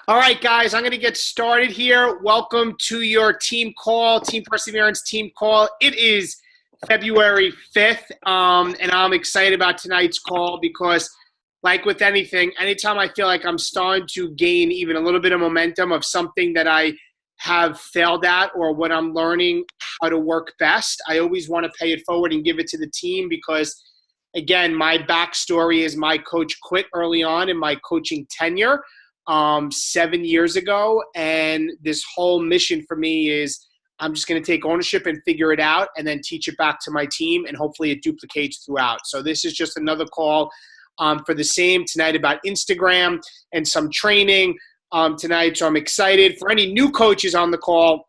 All right, guys, I'm going to get started here. Welcome to your team call, Team Perseverance team call. It is February 5th, and I'm excited about tonight's call because, like with anything, anytime I feel like I'm starting to gain even a little bit of momentum of something that I have failed at or what I'm learning how to work best, I always want to pay it forward and give it to the team because, again, my backstory is my coach quit early on in my coaching tenure. 7 years ago, and this whole mission for me is I'm just going to take ownership and figure it out and then teach it back to my team, and hopefully it duplicates throughout. So this is just another call for the same tonight about Instagram and some training tonight. So I'm excited. For any new coaches on the call,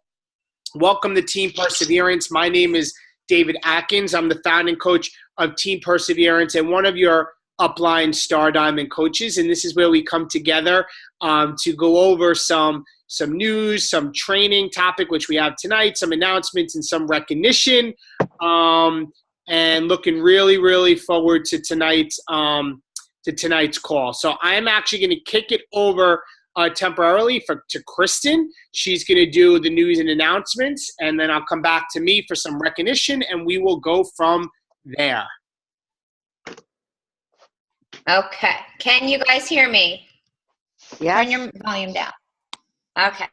welcome to Team Perseverance. My name is David Atkins. I'm the founding coach of Team Perseverance and one of your upline Star Diamond coaches, and this is where we come together to go over some news, some training topic, which we have tonight, some announcements and some recognition, and looking really forward to tonight's call. So I'm actually going to kick it over temporarily to Kristen. She's going to do the news and announcements, and then I'll come back to me for some recognition, and we will go from there. Okay. Can you guys hear me? Yeah. Turn your volume down. Okay.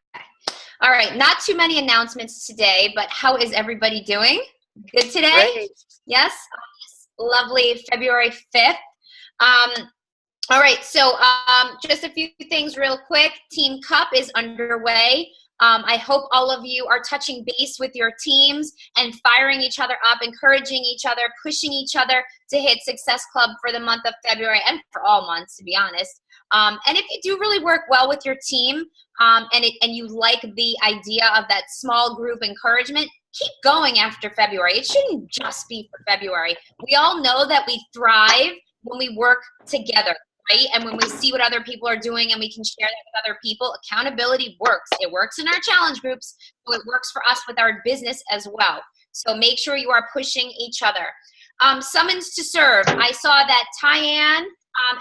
All right. Not too many announcements today, but how is everybody doing? Good today? Great. Yes? Lovely February 5th. All right. So just a few things real quick. Team Cup is underway. I hope all of you are touching base with your teams and firing each other up, encouraging each other, pushing each other to hit Success Club for the month of February and for all months, to be honest. And if you do really work well with your team and you like the idea of that small group encouragement, keep going after February. It shouldn't just be for February. We all know that we thrive when we work together. Right? And when we see what other people are doing and we can share that with other people, accountability works. It works in our challenge groups, so it works for us with our business as well. So make sure you are pushing each other. Summons to serve. I saw that Tyann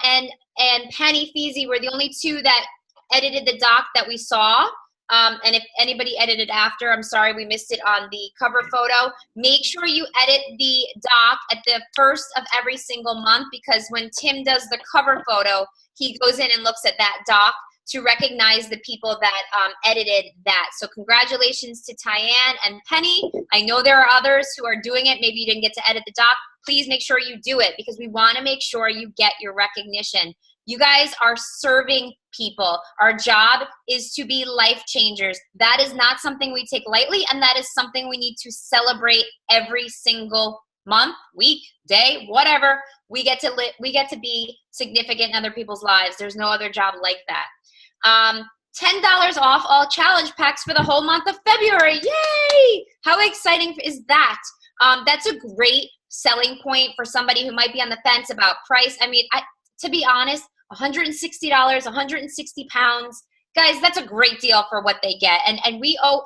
and Penny Feezy were the only two that edited the doc that we saw. And if anybody edited after, I'm sorry we missed it on the cover photo. Make sure you edit the doc at the first of every single month, because when Tim does the cover photo, he goes in and looks at that doc to recognize the people that edited that. So congratulations to Tyann and Penny. I know there are others who are doing it. Maybe you didn't get to edit the doc. Please make sure you do it, because we want to make sure you get your recognition. You guys are serving people. Our job is to be life changers. That is not something we take lightly, and that is something we need to celebrate every single month, week, day, whatever. We get to be significant in other people's lives. There's no other job like that. $10 off all challenge packs for the whole month of February. Yay! How exciting is that? That's a great selling point for somebody who might be on the fence about price. I mean, to be honest, $160, 160 pounds. Guys, that's a great deal for what they get. And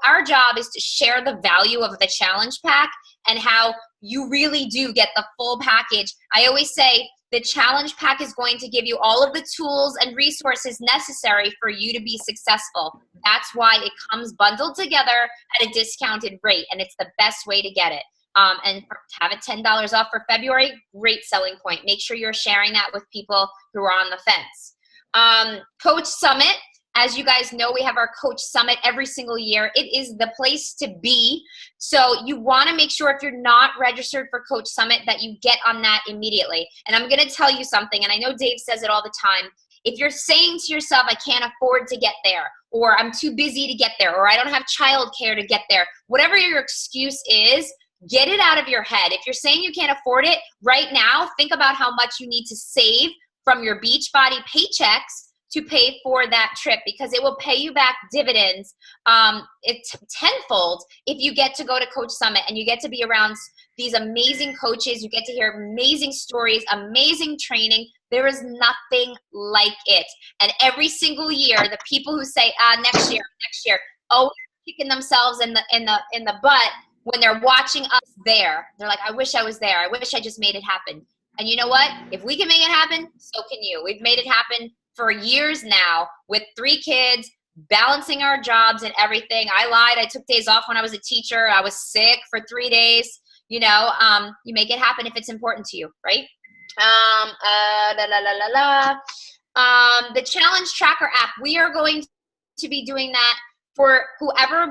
our job is to share the value of the challenge pack and how you really do get the full package. I always say the challenge pack is going to give you all of the tools and resources necessary for you to be successful. That's why it comes bundled together at a discounted rate, and it's the best way to get it. And have it $10 off for February, great selling point. Make sure you're sharing that with people who are on the fence. Coach Summit, as you guys know, we have our Coach Summit every single year. It is the place to be. So you want to make sure, if you're not registered for Coach Summit, that you get on that immediately. And I'm going to tell you something, and I know Dave says it all the time. If you're saying to yourself, I can't afford to get there, or I'm too busy to get there, or I don't have childcare to get there, whatever your excuse is, get it out of your head. If you're saying you can't afford it right now, think about how much you need to save from your Beachbody paychecks to pay for that trip, because it will pay you back dividends. It's tenfold if you get to go to Coach Summit and you get to be around these amazing coaches. You get to hear amazing stories, amazing training. There is nothing like it. And every single year, the people who say, next year, always kicking themselves in the butt when they're watching us there. They're like, I wish I was there. I wish I just made it happen. And you know what? If we can make it happen, so can you. We've made it happen for years now with 3 kids, balancing our jobs and everything. I lied. I took days off when I was a teacher. I was sick for 3 days. You know, you make it happen if it's important to you, right? The challenge tracker app, we are going to be doing that for whoever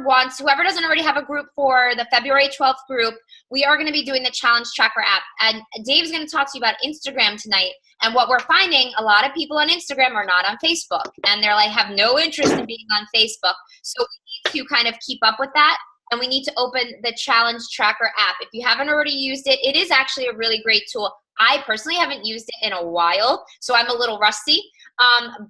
doesn't already have a group for the February 12th group. We are going to be doing the challenge tracker app, and Dave's going to talk to you about Instagram tonight. And what we're finding, a lot of people on Instagram are not on Facebook, and they're like, have no interest in being on Facebook. So we need to kind of keep up with that, and we need to open the challenge tracker app. If you haven't already used it, it is actually a really great tool. I personally haven't used it in a while, so I'm a little rusty.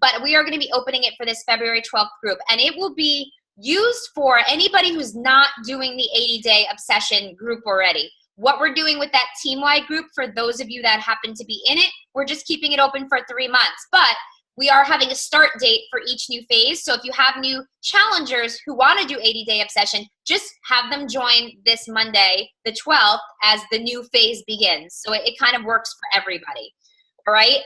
But we are going to be opening it for this February 12th group, and it will be used for anybody who's not doing the 80-day obsession group already. What we're doing with that team-wide group, for those of you that happen to be in it, we're just keeping it open for 3 months. But we are having a start date for each new phase. So if you have new challengers who want to do 80-day obsession, just have them join this Monday, the 12th, as the new phase begins. So it kind of works for everybody. All right.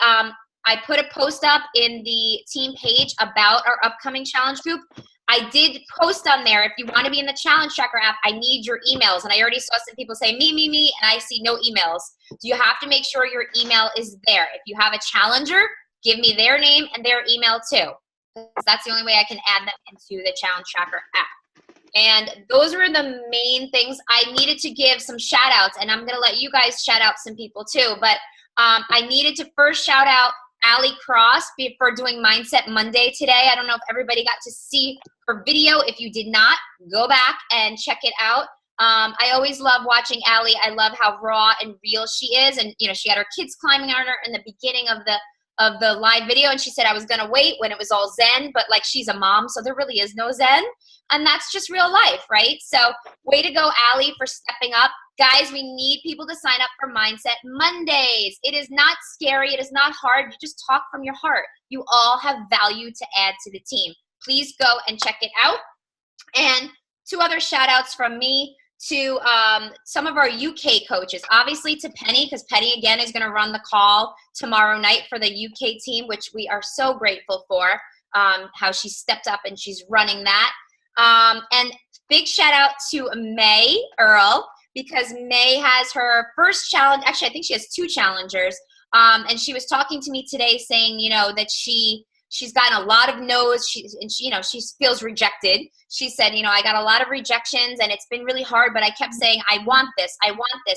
I put a post up in the team page about our upcoming challenge group. I did post on there, if you want to be in the challenge tracker app, I need your emails. And I already saw some people say, me, and I see no emails. So you have to make sure your email is there. If you have a challenger, give me their name and their email too. That's the only way I can add them into the challenge tracker app. And those were the main things. I needed to give some shout outs, and I'm going to let you guys shout out some people too. But I needed to first shout out Allie Cross for doing Mindset Monday today. I don't know if everybody got to see her video. If you did not, go back and check it out. I always love watching Allie. I love how raw and real she is. And, you know, she had her kids climbing on her in the beginning of the live video, and she said I was going to wait when it was all zen, but like, she's a mom, so there really is no zen. And that's just real life, right? So way to go, Allie, for stepping up. Guys, we need people to sign up for Mindset Mondays. It is not scary. It is not hard. You just talk from your heart. You all have value to add to the team. Please go and check it out. And 2 other shout outs from me to some of our UK coaches. Obviously to Penny, because Penny again is going to run the call tomorrow night for the UK team, which we are so grateful for, how she stepped up and she's running that. And big shout out to May Earl, because May has her first challenge. Actually, I think she has 2 challengers. And she was talking to me today saying, you know, that she's gotten a lot of no's. She feels rejected. She said, you know, I got a lot of rejections and it's been really hard, but I kept saying, I want this.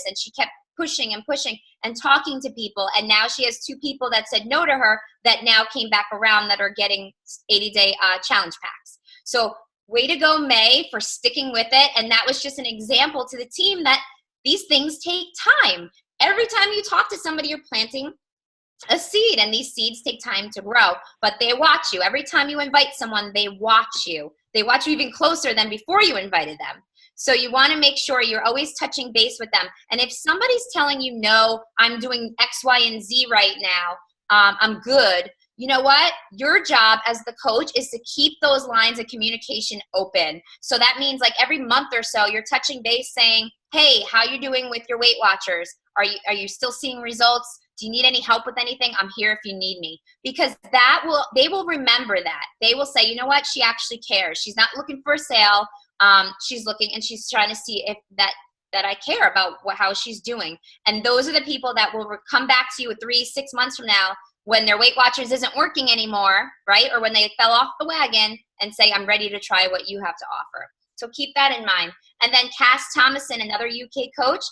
And she kept pushing and pushing and talking to people. And now she has 2 people that said no to her that now came back around that are getting 80-day challenge packs. So way to go, May, for sticking with it. And that was just an example to the team that these things take time. Every time you talk to somebody, you're planting a seed, and these seeds take time to grow, but they watch you. Every time you invite someone, they watch you. They watch you even closer than before you invited them. So you want to make sure you're always touching base with them. And if somebody's telling you, no, I'm doing X, Y, and Z right now, I'm good. You know what? Your job as the coach is to keep those lines of communication open. So that means like every month or so, you're touching base saying, hey, how you doing with your Weight Watchers? Are you still seeing results? Do you need any help with anything? I'm here if you need me. Because they will remember that. They will say, you know what? She actually cares. She's not looking for a sale. She's looking and she's trying to see if that I care about how she's doing. And those are the people that will come back to you 3-6 months from now when their Weight Watchers isn't working anymore, right? Or when they fell off the wagon and say, I'm ready to try what you have to offer. So keep that in mind. And then Cass Thomason, another UK coach,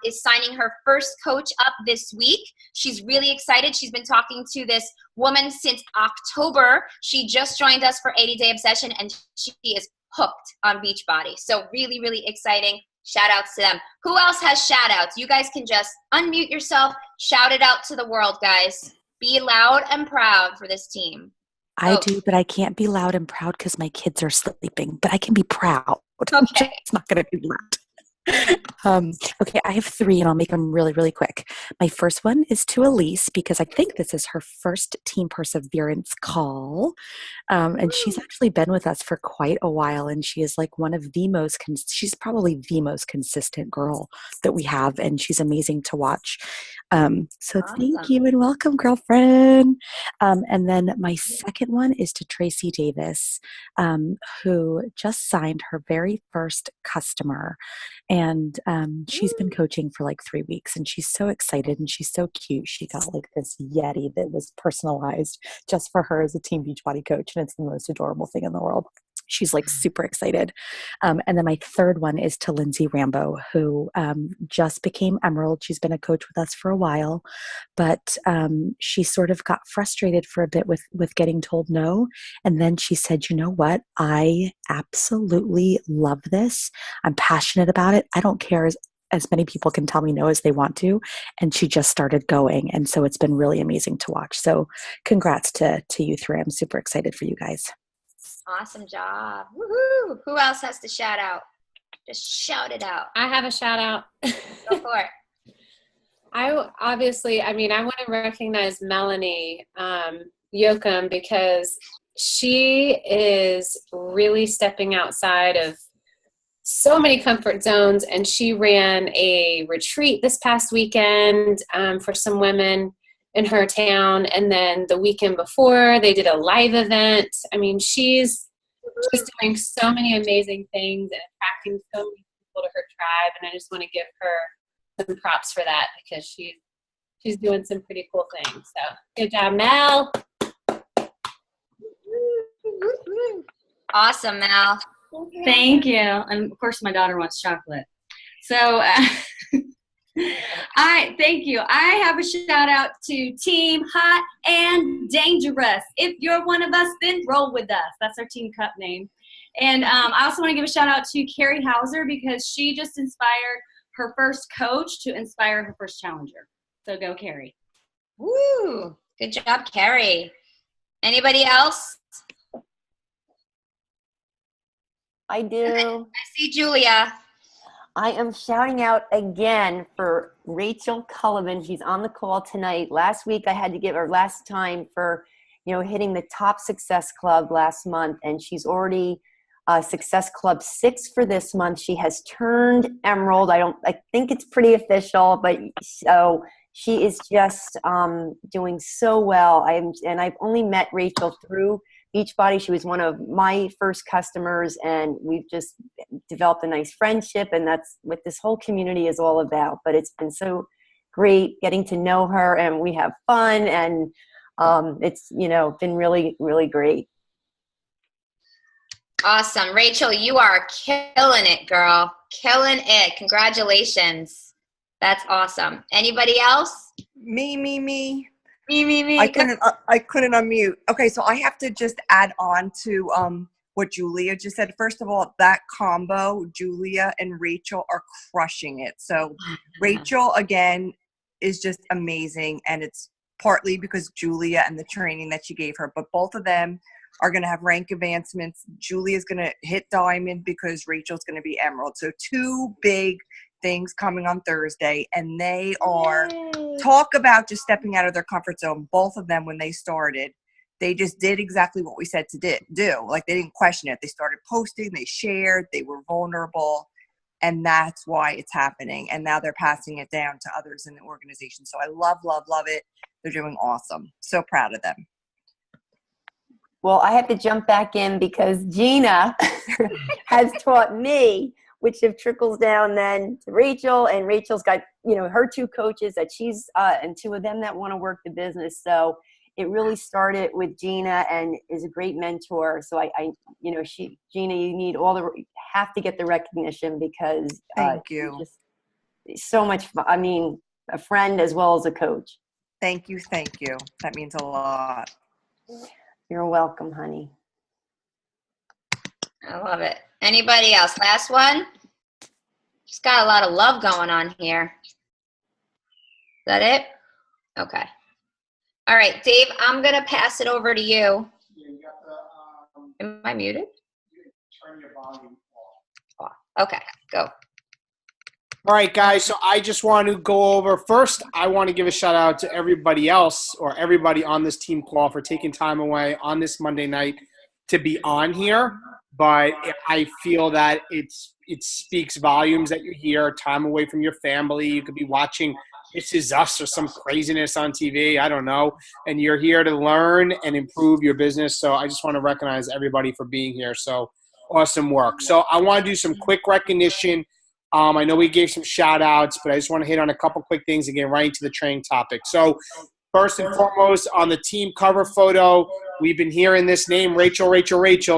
is signing her first coach up this week. She's really excited. She's been talking to this woman since October. She just joined us for 80-Day Obsession, and she is hooked on Beachbody. So really, really exciting. Shout outs to them. Who else has shout outs? You guys can just unmute yourself, shout it out to the world, guys. Be loud and proud for this team. I do, but I can't be loud and proud because my kids are sleeping. But I can be proud. Okay. It's not going to be loud. Okay, I have three and I'll make them really, really quick. My first one is to Elise because I think this is her first Team Perseverance call. And she's actually been with us for quite a while, and she is like one of the most, she's probably the most consistent girl that we have, and she's amazing to watch. So thank Awesome. you and welcome, girlfriend. And then my second one is to Tracy Davis, who just signed her very first customer. And she's been coaching for like 3 weeks, and she's so excited and she's so cute. She got like this Yeti that was personalized just for her as a Team Beachbody coach, and it's the most adorable thing in the world. She's like super excited. And then my third one is to Lindsay Rambo, who just became Emerald. She's been a coach with us for a while, but she sort of got frustrated for a bit with getting told no. And then she said, you know what? I absolutely love this. I'm passionate about it. I don't care as many people can tell me no as they want to. And she just started going. And so it's been really amazing to watch. So congrats to you three. I'm super excited for you guys. Awesome job. Woohoo! Who else has to shout out? Just shout it out. I have a shout out. Go for it. I want to recognize Melanie Yoakum because she is really stepping outside of so many comfort zones, and she ran a retreat this past weekend for some women in her town, and then the weekend before they did a live event. I mean, she's just doing so many amazing things and attracting so many people to her tribe, and I just want to give her some props for that because she's doing some pretty cool things. So good job, Mel. Awesome, Mel. Thank you. And of course, my daughter wants chocolate. So thank you. I have a shout out to Team Hot and Dangerous. If you're one of us, then roll with us. That's our Team Cup name. And I also want to give a shout out to Carrie Hauser because she just inspired her first coach to inspire her first challenger. So go, Carrie. Woo! Good job, Carrie. Anybody else? I do. I see Julia. I am shouting out again for Rachel Cullivan. She's on the call tonight. Last week I had to give her last time for, hitting the top success club last month, and she's already Success Club 6 for this month. She has turned Emerald. I think it's pretty official, but so she is just doing so well. I've only met Rachel through Beachbody. She was one of my first customers, and we've just developed a nice friendship, and that's what this whole community is all about. But it's been so great getting to know her, and we have fun, and it's been really, really great. Awesome. Rachel, you are killing it, girl. Killing it. Congratulations. That's awesome. Anybody else? Me. Me. I couldn't unmute. Okay, so I have to just add on to what Julia just said. First of all, that combo, Julia and Rachel, are crushing it. So Rachel, again, is just amazing, and it's partly because Julia and the training that she gave her, but both of them are going to have rank advancements. Julia's going to hit diamond because Rachel's going to be emerald. So two big things coming on Thursday, and they are talk about just stepping out of their comfort zone. Both of them, when they started, they just did exactly what we said to do. Like, they didn't question it. They started posting, they shared, they were vulnerable, and that's why it's happening. And now they're passing it down to others in the organization. So I love it. They're doing awesome. So proud of them. Well, I have to jump back in because Gina has taught me, which have trickles down then to Rachel, and Rachel's got, her two coaches that she's, and two of them that want to work the business. So it really started with Gina, and is a great mentor. So Gina, you have to get the recognition because thank you. Just so much fun. I mean, a friend as well as a coach. Thank you. That means a lot. You're welcome, honey. I love it. Anybody else? Last one? Just got a lot of love going on here. Is that it? Okay. All right, Dave, I'm going to pass it over to you. Am I muted? Turn your volume off. Okay, go. All right, guys. So I just want to go over first. I want to give a shout out to everybody else or everybody on this team call for taking time away on this Monday night to be on here. But I feel that it speaks volumes that you're here, time away from your family. You could be watching This Is Us or some craziness on TV. I don't know. And you're here to learn and improve your business. So I just want to recognize everybody for being here. So awesome work. So I want to do some quick recognition. I know we gave some shout outs, but I just want to hit on a couple quick things and get right into the training topic. So first and foremost, on the team cover photo, we've been hearing this name, Rachel.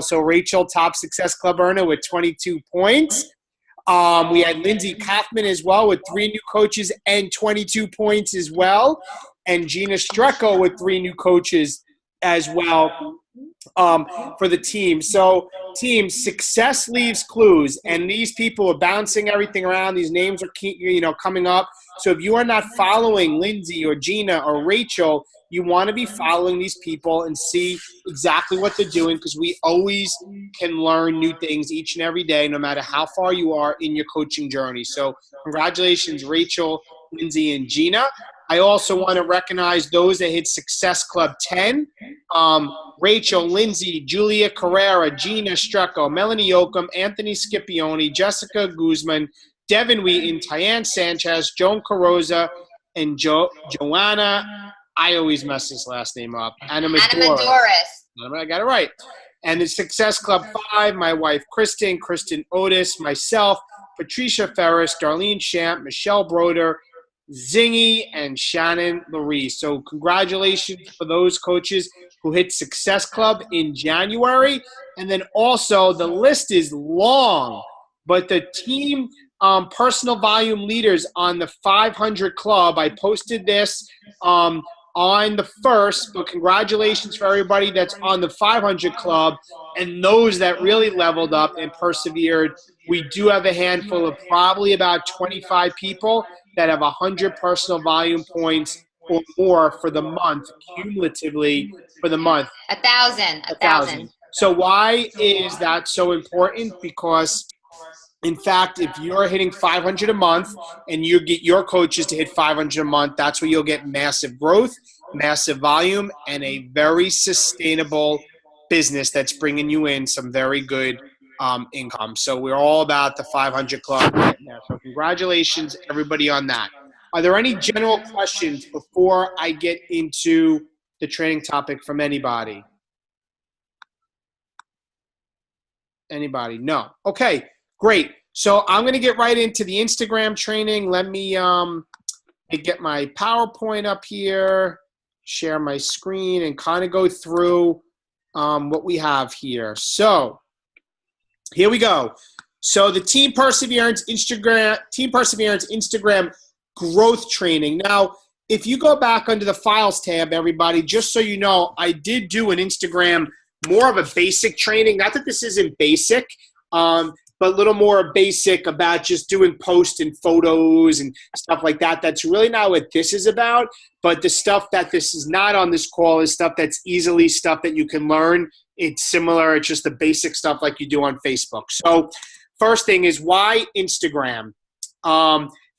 So Rachel, top Success Club earner with 22 points. We had Lindsay Kaufman as well with 3 new coaches and 22 points as well. And Gina Strecco with 3 new coaches as well for the team. So team, success leaves clues, and these people are bouncing everything around. These names are coming up. So if you are not following Lindsay or Gina or Rachel, you want to be following these people and see exactly what they're doing, because we always can learn new things each and every day, no matter how far you are in your coaching journey. So congratulations, Rachel, Lindsay, and Gina. I also want to recognize those that hit Success Club 10. Rachel, Lindsay, Julia Carrera, Gina Strecco, Melanie Yoakum, Anthony Scipione, Jessica Guzman, Devin Wheaton, Tyann Sanchez, Joan Carroza, and Joanna, I always mess this last name up, Anamadoris. I got it right. And the Success Club 5, my wife Kristen Otis, myself, Patricia Ferris, Darlene Champ, Michelle Broder, Zingy, and Shannon Marie. So congratulations for those coaches who hit Success Club in January. And then also the list is long, but the team personal volume leaders on the 500 Club, I posted this on the 1st, but congratulations for everybody that's on the 500 Club and those that really leveled up and persevered. We do have a handful of probably about 25 people that have 100 personal volume points or more for the month, cumulatively for the month. 1,000. So why is that so important? Because, in fact, if you're hitting 500 a month and you get your coaches to hit 500 a month, that's where you'll get massive growth, massive volume, and a very sustainable business that's bringing you in some very good income. So we're all about the 500 Club right now. So congratulations, everybody, on that. Are there any general questions before I get into the training topic from anybody? Anybody? No. Okay, great. So I'm going to get right into the Instagram training. Let me get my PowerPoint up here, share my screen, and kind of go through what we have here. So here we go. So the Team Perseverance Instagram growth training. Now, if you go back under the files tab, everybody, just so you know, I did do an Instagram, more of a basic training. Not that this isn't basic, but a little more basic about just doing posts and photos and stuff like that. That's really not what this is about. But the stuff that this is not on this call is stuff that's easily stuff that you can learn. It's similar. It's just the basic stuff like you do on Facebook. So first thing is, why Instagram?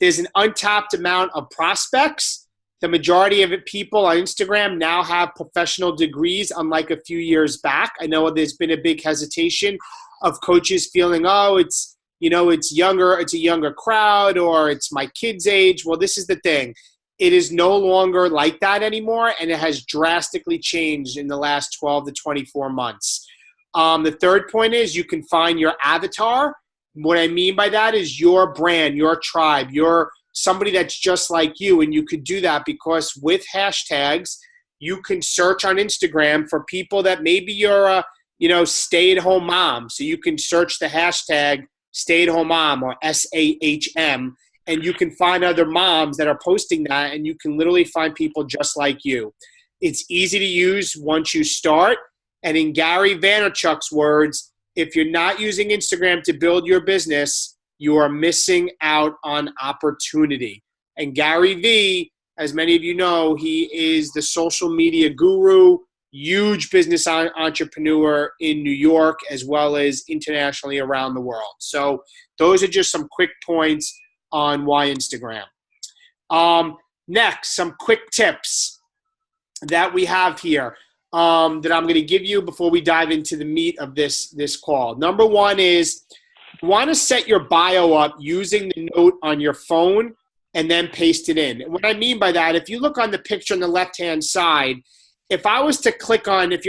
There's an untapped amount of prospects. The majority of people on Instagram now have professional degrees, unlike a few years back. I know there's been a big hesitation of coaches feeling, it's younger, it's a younger crowd, or it's my kid's age. Well, this is the thing. It is no longer like that anymore, and it has drastically changed in the last 12 to 24 months. The third point is you can find your avatar. What I mean by that is your brand, your tribe, you're somebody that's just like you, and you could do that because with hashtags, you can search on Instagram for people that maybe you're a stay-at-home mom. So you can search the hashtag stay-at-home mom or SAHM, and you can find other moms that are posting that, and you can literally find people just like you. It's easy to use once you start. And in Gary Vaynerchuk's words, if you're not using Instagram to build your business, you are missing out on opportunity. And Gary V, as many of you know, he is the social media guru, huge business entrepreneur in New York as well as internationally around the world. So those are just some quick points on Instagram. Next, some quick tips that we have here that I'm going to give you before we dive into the meat of this call. Number one is you want to set your bio up using the note on your phone and then paste it in. And what I mean by that, if you look on the picture on the left-hand side, if you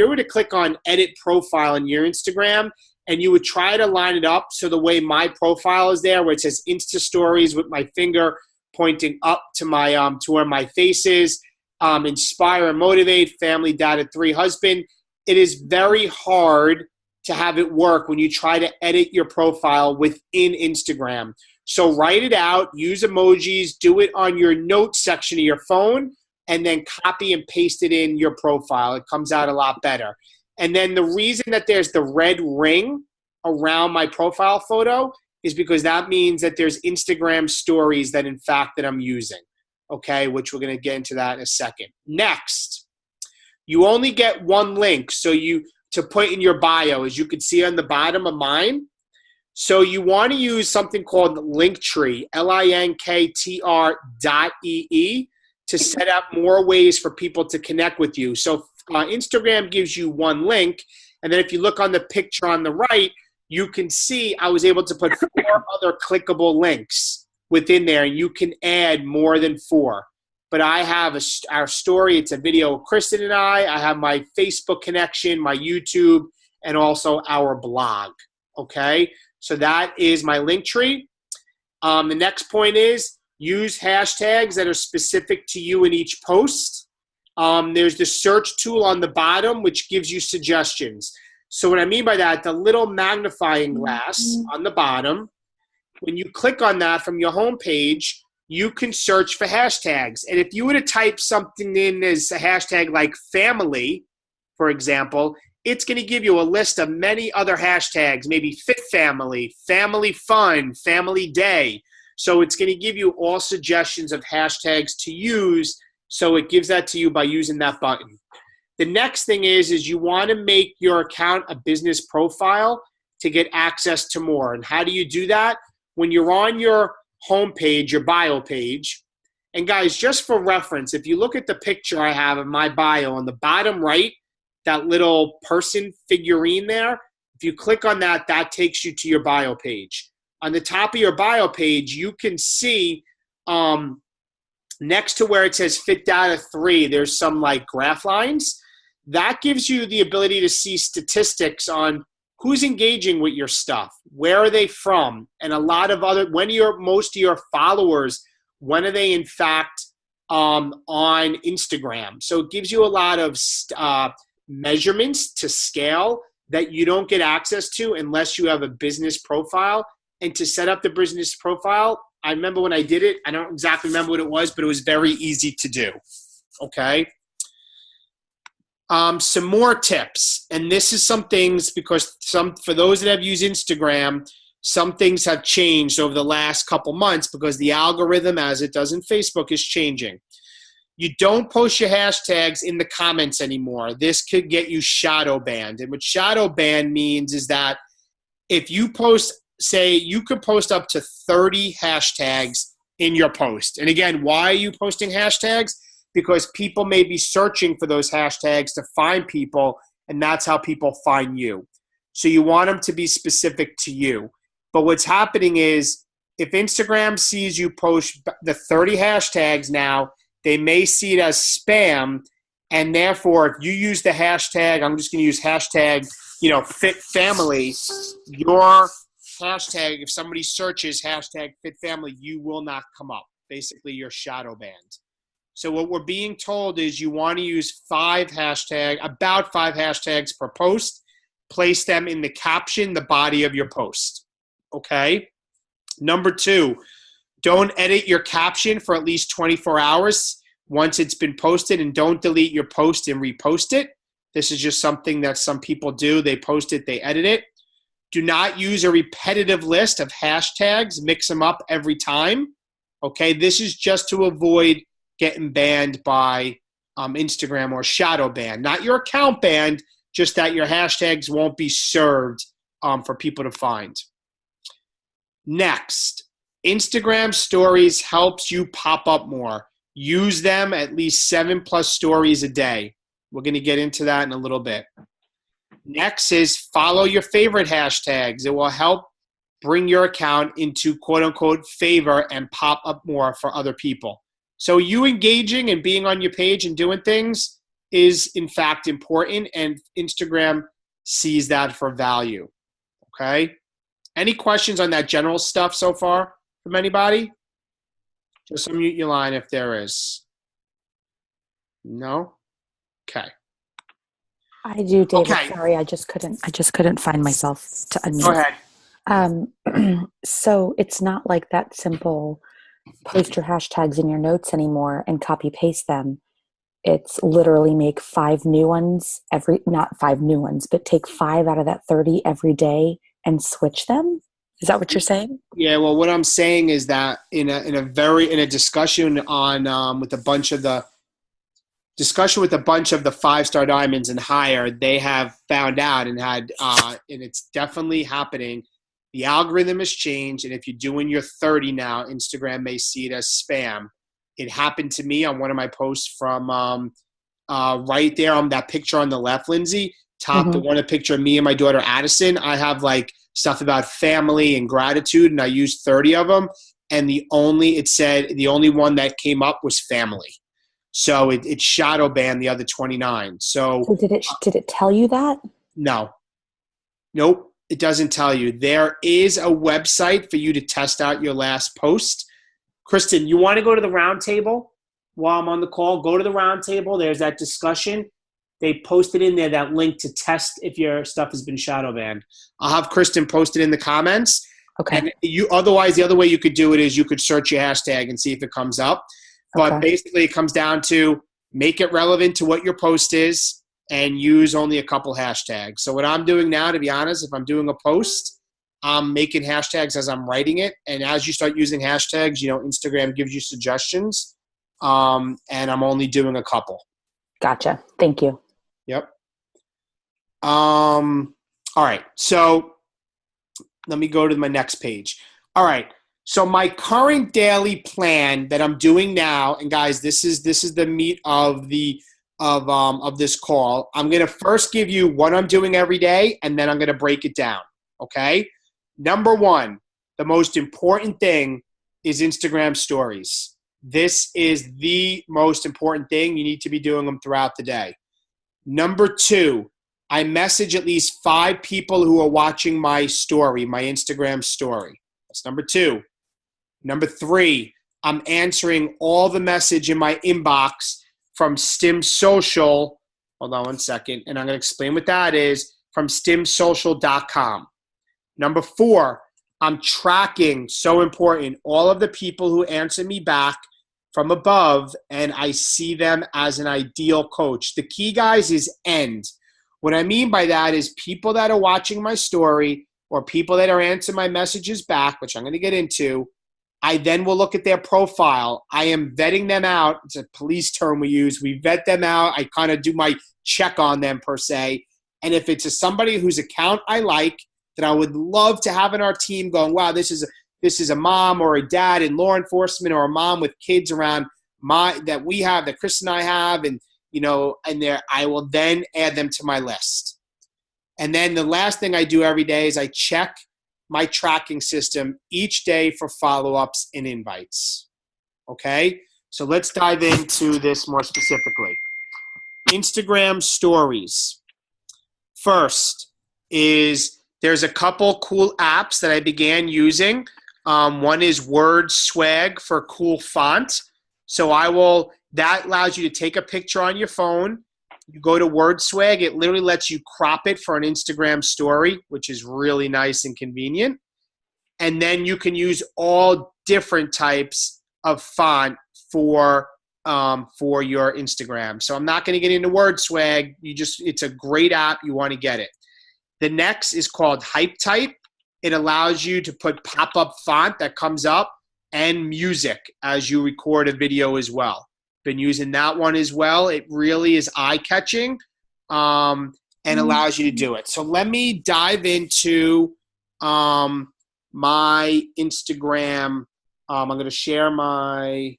were to click on edit profile in your Instagram and you would try to line it up so the way my profile is there, where it says Insta Stories with my finger pointing up to my to where my face is, inspire and motivate, family, dad of 3, husband. It is very hard to have it work when you try to edit your profile within Instagram. So write it out, use emojis, do it on your notes section of your phone, and then copy and paste it in your profile. It comes out a lot better. And then the reason that there's the red ring around my profile photo is because that means that there's Instagram stories that I'm using, okay, which we're going to get into that in a second. Next, you only get one link to put in your bio, as you can see on the bottom of mine. So you want to use something called Linktree, linktr.ee, to set up more ways for people to connect with you. So Instagram gives you one link, and then if you look on the picture on the right, you can see I was able to put 4 other clickable links within there, and you can add more than 4. But I have our story. It's a video of Kristen and I have my Facebook connection, my YouTube, and also our blog, okay? So that is my Linktree. The next point is use hashtags that are specific to you in each post. There's the search tool on the bottom, which gives you suggestions. So what I mean by that, the little magnifying glass on the bottom, when you click on that from your home page, you can search for hashtags. And if you were to type something in as a hashtag like family, for example, it's going to give you a list of many other hashtags, maybe fit family, family fun, family day. So it's going to give you all suggestions of hashtags to use. So it gives that to you by using that button. The next thing is you want to make your account a business profile to get access to more. And how do you do that? When you're on your home page, your bio page, and guys, just for reference, if you look at the picture I have of my bio on the bottom right, that little person figurine there, if you click on that, that takes you to your bio page. On the top of your bio page, you can see next to where it says fit data 3, there's some like graph lines. That gives you the ability to see statistics on who's engaging with your stuff, where are they from, and a lot of other, most of your followers, when are they in fact on Instagram. So it gives you a lot of measurements to scale that you don't get access to unless you have a business profile. And to set up the business profile, I remember when I did it, I don't exactly remember what it was, but it was very easy to do, okay? Some more tips, and this is some things because for those that have used Instagram, some things have changed over the last couple months because the algorithm, as it does in Facebook, is changing. You don't post your hashtags in the comments anymore. This could get you shadow banned. And what shadow ban means is that if you post, say you could post up to 30 hashtags in your post. And again, why are you posting hashtags? Because people may be searching for those hashtags to find people, and that's how people find you. So you want them to be specific to you. But what's happening is if Instagram sees you post the 30 hashtags now, they may see it as spam, and therefore if you use the hashtag, I'm just going to use hashtag, fit family, your hashtag, if somebody searches hashtag fit family, you will not come up. Basically, you're shadow banned. So what we're being told is you want to use about 5 hashtags per post, place them in the caption, the body of your post, okay? Number 2, don't edit your caption for at least 24 hours once it's been posted, and don't delete your post and repost it. This is just something that some people do. They post it, they edit it. Do not use a repetitive list of hashtags, mix them up every time, okay? This is just to avoid getting banned by Instagram or shadow banned. Not your account banned, just that your hashtags won't be served for people to find. Next, Instagram stories helps you pop up more. Use them at least 7+ stories a day. We're going to get into that in a little bit. Next is follow your favorite hashtags. It will help bring your account into quote unquote favor and pop up more for other people. So you engaging and being on your page and doing things is in fact important, and Instagram sees that for value. Okay? Any questions on that general stuff so far from anybody? Just unmute your line if there is. No? Okay. I do, David. Okay. Sorry, I just couldn't find myself to unmute. Go ahead. So it's not like that simple post your hashtags in your notes anymore and copy paste them. It's literally make 5 new ones not 5 new ones, but take 5 out of that 30 every day and switch them. Is that what you're saying? Yeah. Well, what I'm saying is that in a discussion on with a bunch of the 5-star diamonds and higher, they have found out and it's definitely happening. The algorithm has changed, and if you're doing your 30 now, Instagram may see it as spam. It happened to me on one of my posts from right there on that picture on the left, Lindsay, the one, a picture of me and my daughter Addison. I have like stuff about family and gratitude, and I used 30 of them, and the only one that came up was family. So it shadow banned the other 29. So did it tell you that? No. Nope. It doesn't tell you. There is a website for you to test out your last post. Kristen, you want to go to the round table while I'm on the call? Go to the round table. There's that discussion. They posted in there that link to test if your stuff has been shadow banned. I'll have Kristen post it in the comments. Okay. And otherwise, the other way you could do it is you could search your hashtag and see if it comes up. But basically, it comes down to make it relevant to what your post is and use only a couple hashtags. So what I'm doing now, to be honest, if I'm doing a post, I'm making hashtags as I'm writing it. And as you start using hashtags, Instagram gives you suggestions. And I'm only doing a couple. Gotcha. Thank you. Yep. All right. So let me go to my next page. All right. So my current daily plan that I'm doing now, and guys, this is the meat of this call. I'm going to first give you what I'm doing every day, and then I'm going to break it down. Okay. Number 1, the most important thing is Instagram stories. This is the most important thing. You need to be doing them throughout the day. Number 2, I message at least 5 people who are watching my story, my Instagram story. That's number 2. Number 3, I'm answering all the message in my inbox from Stim Social. Hold on one second. And I'm going to explain what that is from stimsocial.com. Number 4, I'm tracking, so important, all of the people who answer me back from above, and I see them as an ideal coach. The key, guys, is end. What I mean by that is people that are watching my story or people that are answering my messages back, which I'm going to get into, I then will look at their profile. I am vetting them out. It's a police term we use. We vet them out. I kind of do my check on them per se. And if it's somebody whose account I like, that I would love to have in our team going, wow, this is a mom or a dad in law enforcement or a mom with kids around that Chris and I have, and I will then add them to my list. And then the last thing I do every day is I check my tracking system each day for follow-ups and invites. Okay? So let's dive into this more specifically. Instagram stories. First is there's a couple cool apps that I began using. One is Word Swag for cool font. So that allows you to take a picture on your phone. You go to Word Swag. It literally lets you crop it for an Instagram story, which is really nice and convenient. And then you can use all different types of font for your Instagram. So I'm not going to get into Word Swag. It's a great app. You want to get it. The next is called Hype Type. It allows you to put pop-up font that comes up and music as you record a video as well. Been using that one as well. It really is eye-catching and allows you to do it. So let me dive into my Instagram I'm going to share my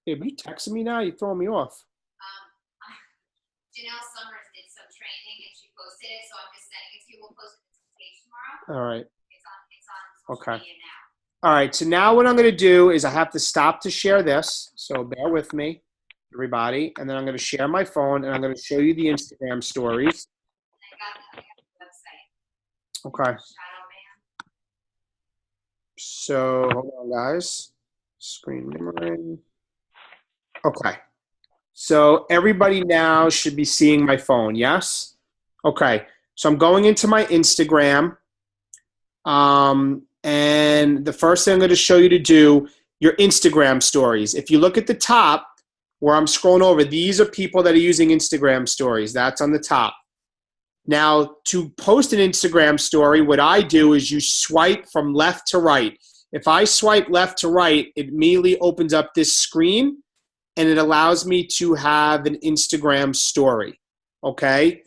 hey, but you texting me now? You're throwing me off. Janelle Summers did some training and she posted it, so I'm just sending it to you. We'll post it page tomorrow. All right. It's on social media now. All right. So now what I'm going to do is I have to stop to share this. So bear with me, everybody. And then I'm going to share my phone and I'm going to show you the Instagram stories. I got the website. Okay. Shadow Man. So hold on, guys. Screen mirroring. Okay. So everybody now should be seeing my phone, yes? Okay. So I'm going into my Instagram. And the first thing I'm going to show you to do, your Instagram stories. If you look at the top where I'm scrolling over, these are people that are using Instagram stories. That's on the top. Now, to post an Instagram story, what I do is you swipe from left to right. If I swipe left to right, it immediately opens up this screen and it allows me to have an Instagram story, okay?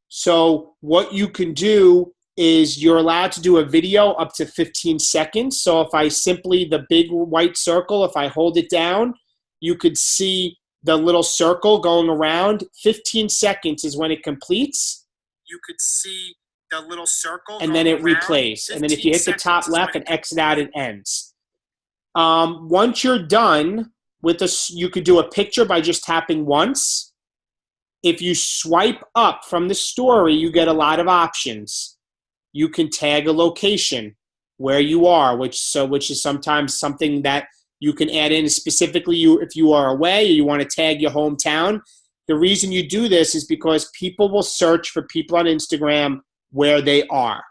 So what you can do is you're allowed to do a video up to 15 seconds. So if I simply, the big white circle, if I hold it down, you could see the little circle going around. 15 seconds is when it completes. You could see the little circle and then it replays. And then if you hit the top left and exit out, it ends. Once you're done with this, you could do a picture by just tapping once. If you swipe up from the story, you get a lot of options. You can tag a location where you are, which is sometimes something that you can add in specifically if you are away or you want to tag your hometown. The reason you do this is because people will search for people on Instagram where they are,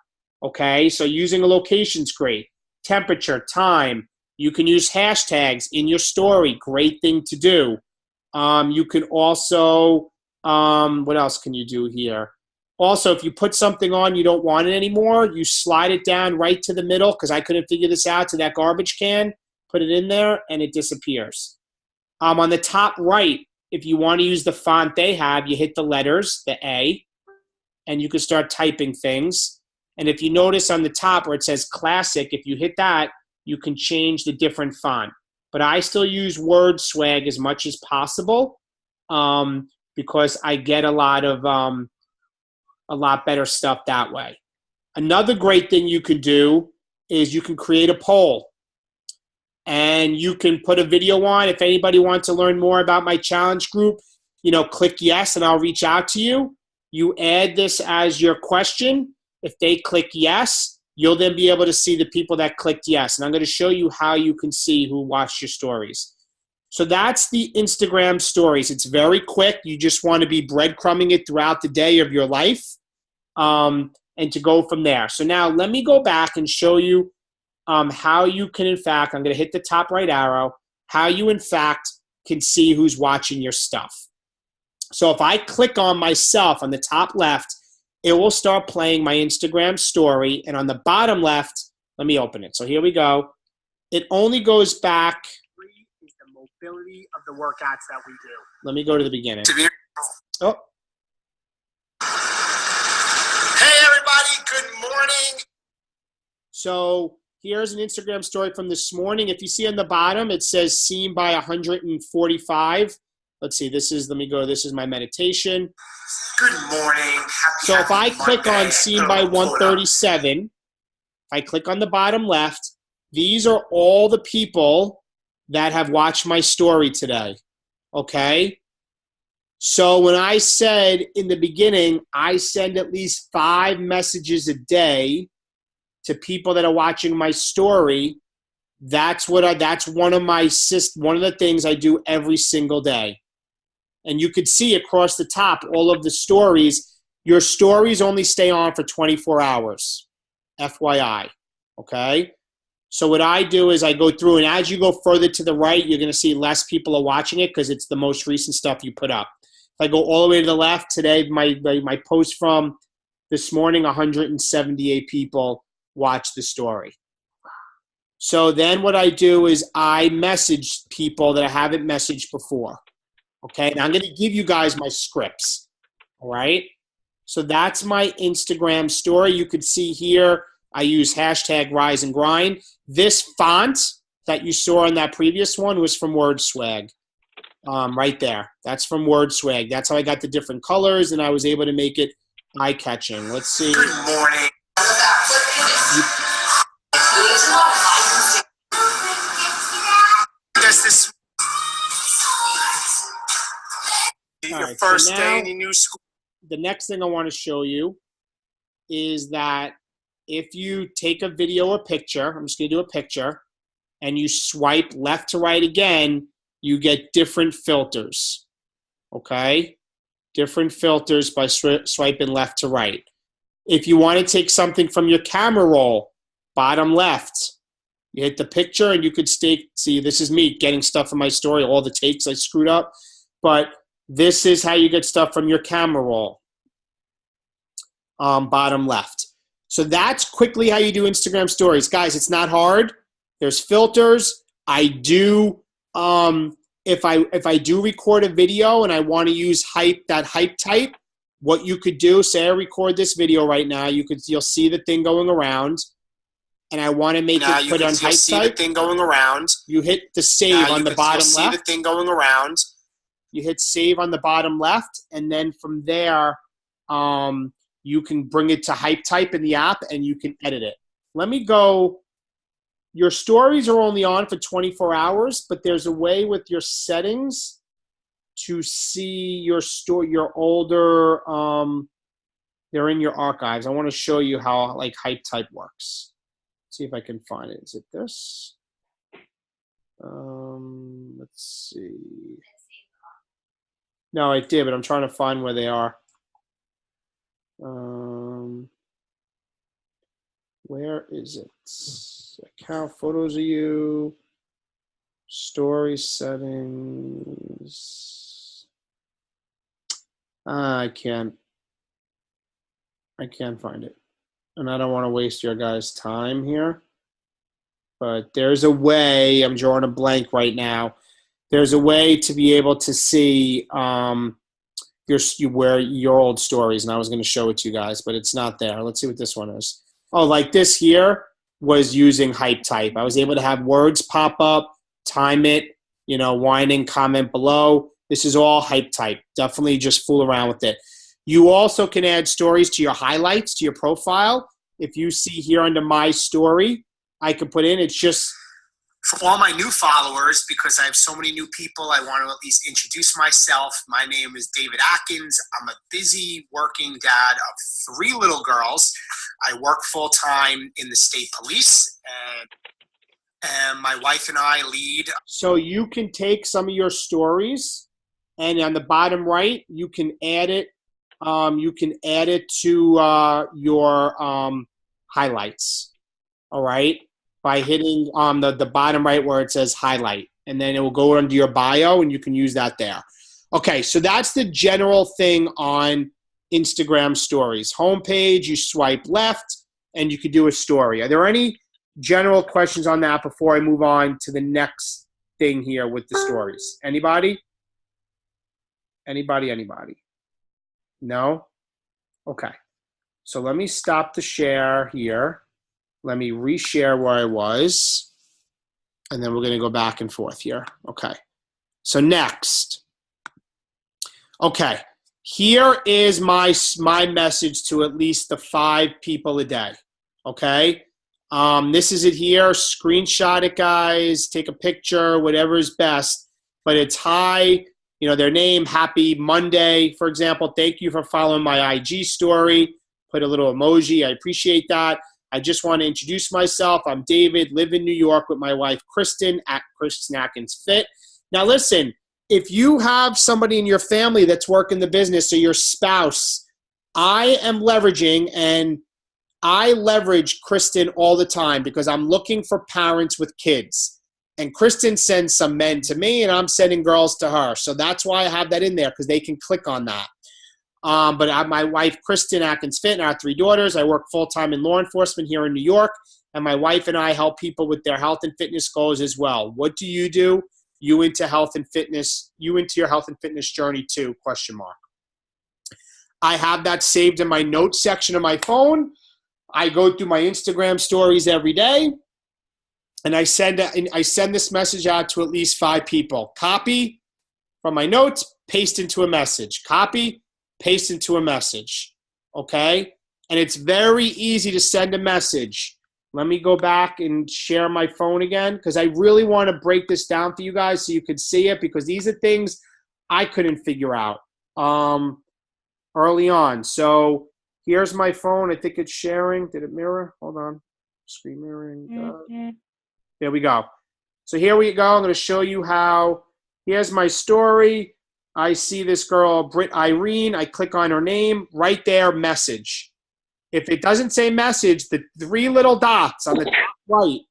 okay? So using a location is great. Temperature, time. You can use hashtags in your story. Great thing to do. You can also, what else can you do here? Also, if you put something on, you don't want it anymore, you slide it down right to the middle, because I couldn't figure this out, to that garbage can, put it in there, and it disappears. On the top right, if you want to use the font they have, you hit the letters, the A, and you can start typing things. And if you notice on the top where it says Classic, if you hit that, you can change the different font. But I still use Word Swag as much as possible because I get a lot better stuff that way. Another great thing you can do is you can create a poll. And you can put a video on. If anybody wants to learn more about my challenge group, click yes and I'll reach out to you. You add this as your question. If they click yes, you'll then be able to see the people that clicked yes. And I'm going to show you how you can see who watched your stories. So that's the Instagram stories. It's very quick. You just want to be breadcrumbing it throughout the day of your life and to go from there. So now let me go back and show you how you can, in fact, I'm going to hit the top right arrow, how you, in fact, can see who's watching your stuff. So if I click on myself on the top left, it will start playing my Instagram story. And on the bottom left, let me open it. So here we go. It only goes back. Is the mobility of the workouts that we do. Let me go to the beginning. Oh. Hey, everybody. Good morning. So here's an Instagram story from this morning. If you see on the bottom, it says seen by 145. Let's see, this is my meditation. Good morning. So if I click on seen by 137, if I click on the bottom left, these are all the people that have watched my story today, okay? So when I said in the beginning, I send at least 5 messages a day to people that are watching my story, that's one of the things I do every single day. And you could see across the top all of the stories. Your stories only stay on for 24 hours, FYI, okay? So what I do is I go through, and as you go further to the right, you're going to see less people are watching it because it's the most recent stuff you put up. If I go all the way to the left, today my post from this morning, 178 people watched the story. So then what I do is I message people that I haven't messaged before. Okay, now I'm going to give you guys my scripts, all right? So that's my Instagram story. You could see here, I use hashtag Rise and Grind. This font that you saw in that previous one was from WordSwag. Right there. That's from WordSwag. That's how I got the different colors, and I was able to make it eye-catching. Let's see. Good morning. This your right, first so day now, in your new school. The next thing I want to show you is that if you take a video or picture, I'm just going to do a picture, and you swipe left to right again, you get different filters, okay? Different filters by swiping left to right. If you want to take something from your camera roll, bottom left, you hit the picture and you could see, this is me getting stuff from my story, all the takes I screwed up, but this is how you get stuff from your camera roll, bottom left. So that's quickly how you do Instagram stories. Guys, it's not hard. There's filters. I do, if I do record a video and I want to use that hype type, what you could do, say I record this video right now, you'll see the thing going around, and I want to make it put on hype type. See the thing going around. You hit the save on the bottom left. See the thing going around. You hit save on the bottom left, and then from there, you can bring it to hype type in the app, and you can edit it. Let me go. Your stories are only on for 24 hours, but there's a way with your settings to see your older, they're in your archives. I want to show you how like hype type works. See if I can find it. Is it this? Let's see. No, I did, but I'm trying to find where they are. Where is it? Account photos of you. Story settings. I can't find it. And I don't want to waste your guys' time here. But there's a way, I'm drawing a blank right now. There's a way to be able to see your old stories, and I was going to show it to you guys, but it's not there. Let's see what this one is. Oh, like this here was using hype type. I was able to have words pop up, time it, whining, comment below. This is all hype type. Definitely just fool around with it. You also can add stories to your highlights, to your profile. If you see here under my story, I can put in, it's just for all my new followers, because I have so many new people, I want to at least introduce myself. My name is David Atkins. I'm a busy working dad of 3 little girls. I work full-time in the state police, and my wife and I lead. So you can take some of your stories, and on the bottom right, you can add it. You can add it to your highlights. All right, by hitting the bottom right where it says highlight, and then it will go under your bio, and you can use that there. Okay, so that's the general thing on Instagram stories. Homepage, you swipe left, and you could do a story. Are there any general questions on that before I move on to the next thing here with the stories? Anybody? Anybody? No? Okay. So let me stop the share here. Let me reshare where I was. And then we're going to go back and forth here. Okay. So next. Okay. Here is my message to at least the 5 people a day. Okay. This is it here. Screenshot it, guys. Take a picture, whatever is best. But it's hi, their name, happy Monday, for example. Thank you for following my IG story. Put a little emoji. I appreciate that. I just want to introduce myself. I'm David, live in New York with my wife, Kristen, at Kristen Atkins Fit. Now, listen, if you have somebody in your family that's working the business or your spouse, I am leveraging, and I leverage Kristen all the time because I'm looking for parents with kids. And Kristen sends some men to me, and I'm sending girls to her. So that's why I have that in there, because they can click on that. But I have my wife, Kristen Atkins Fit, and our 3 daughters. I work full-time in law enforcement here in New York, and my wife and I help people with their health and fitness goals as well. What do? You into health and fitness? You into your health and fitness journey too? ? I have that saved in my notes section of my phone. I go through my Instagram stories every day, and I send this message out to at least 5 people. Copy from my notes, paste into a message. Copy, paste into a message. Okay? And it's very easy to send a message. Let me go back and share my phone again, because I really want to break this down for you guys so you could see it, because these are things I couldn't figure out early on. So here's my phone. I think it's sharing. Did it mirror? Hold on. Screen mirroring. There we go. So here we go. I'm going to show you how. Here's my story. I see this girl, Britt Irene. I click on her name. Right there, message. If it doesn't say message, the 3 little dots on the top right,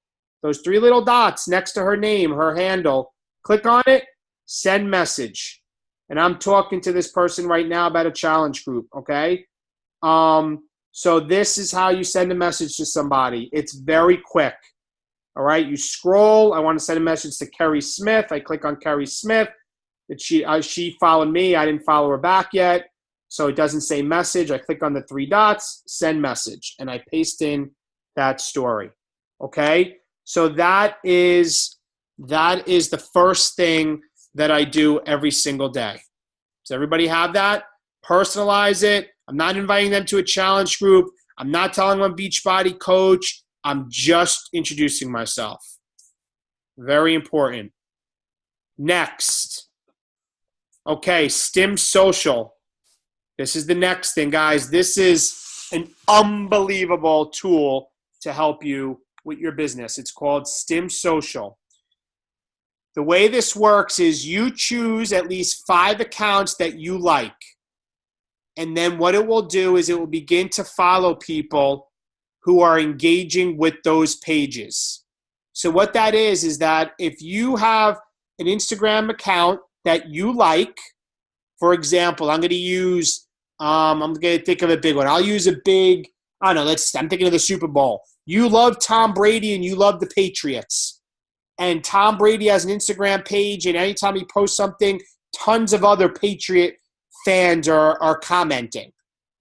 those 3 little dots next to her name, her handle, click on it, send message. And I'm talking to this person right now about a challenge group, okay? So this is how you send a message to somebody. It's very quick, all right? You scroll. I want to send a message to Kerry Smith. I click on Kerry Smith. She followed me. I didn't follow her back yet. So it doesn't say message. I click on the 3 dots, send message, and I paste in that story. Okay? So that is the first thing that I do every single day. Does everybody have that? Personalize it. I'm not inviting them to a challenge group. I'm not telling them I'm Beachbody coach. I'm just introducing myself. Very important. Next. Okay, Stim Social. This is the next thing, guys. This is an unbelievable tool to help you with your business. It's called Stim Social. The way this works is you choose at least 5 accounts that you like. And then what it will do is it will begin to follow people who are engaging with those pages. So what that is that if you have an Instagram account that you like, for example, I'm going to think of a big one. I'll use a big, I'm thinking of the Super Bowl. You love Tom Brady and you love the Patriots. And Tom Brady has an Instagram page, and anytime he posts something, tons of other Patriot fans are commenting.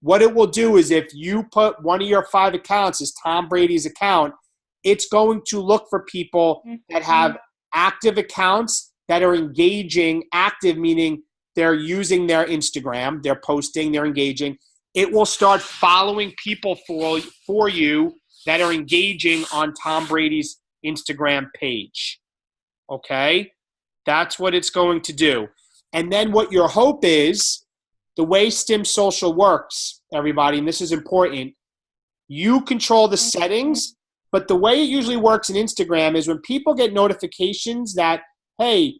What it will do is if you put one of your 5 accounts as Tom Brady's account, it's going to look for people that have active accounts that are engaging, active meaning they're using their Instagram, they're posting, they're engaging. It will start following people for you that are engaging on Tom Brady's Instagram page. Okay? That's what it's going to do. And then what your hope is, the way Stim Social works, everybody, and this is important, you control the settings, but the way it usually works in Instagram is when people get notifications that, hey,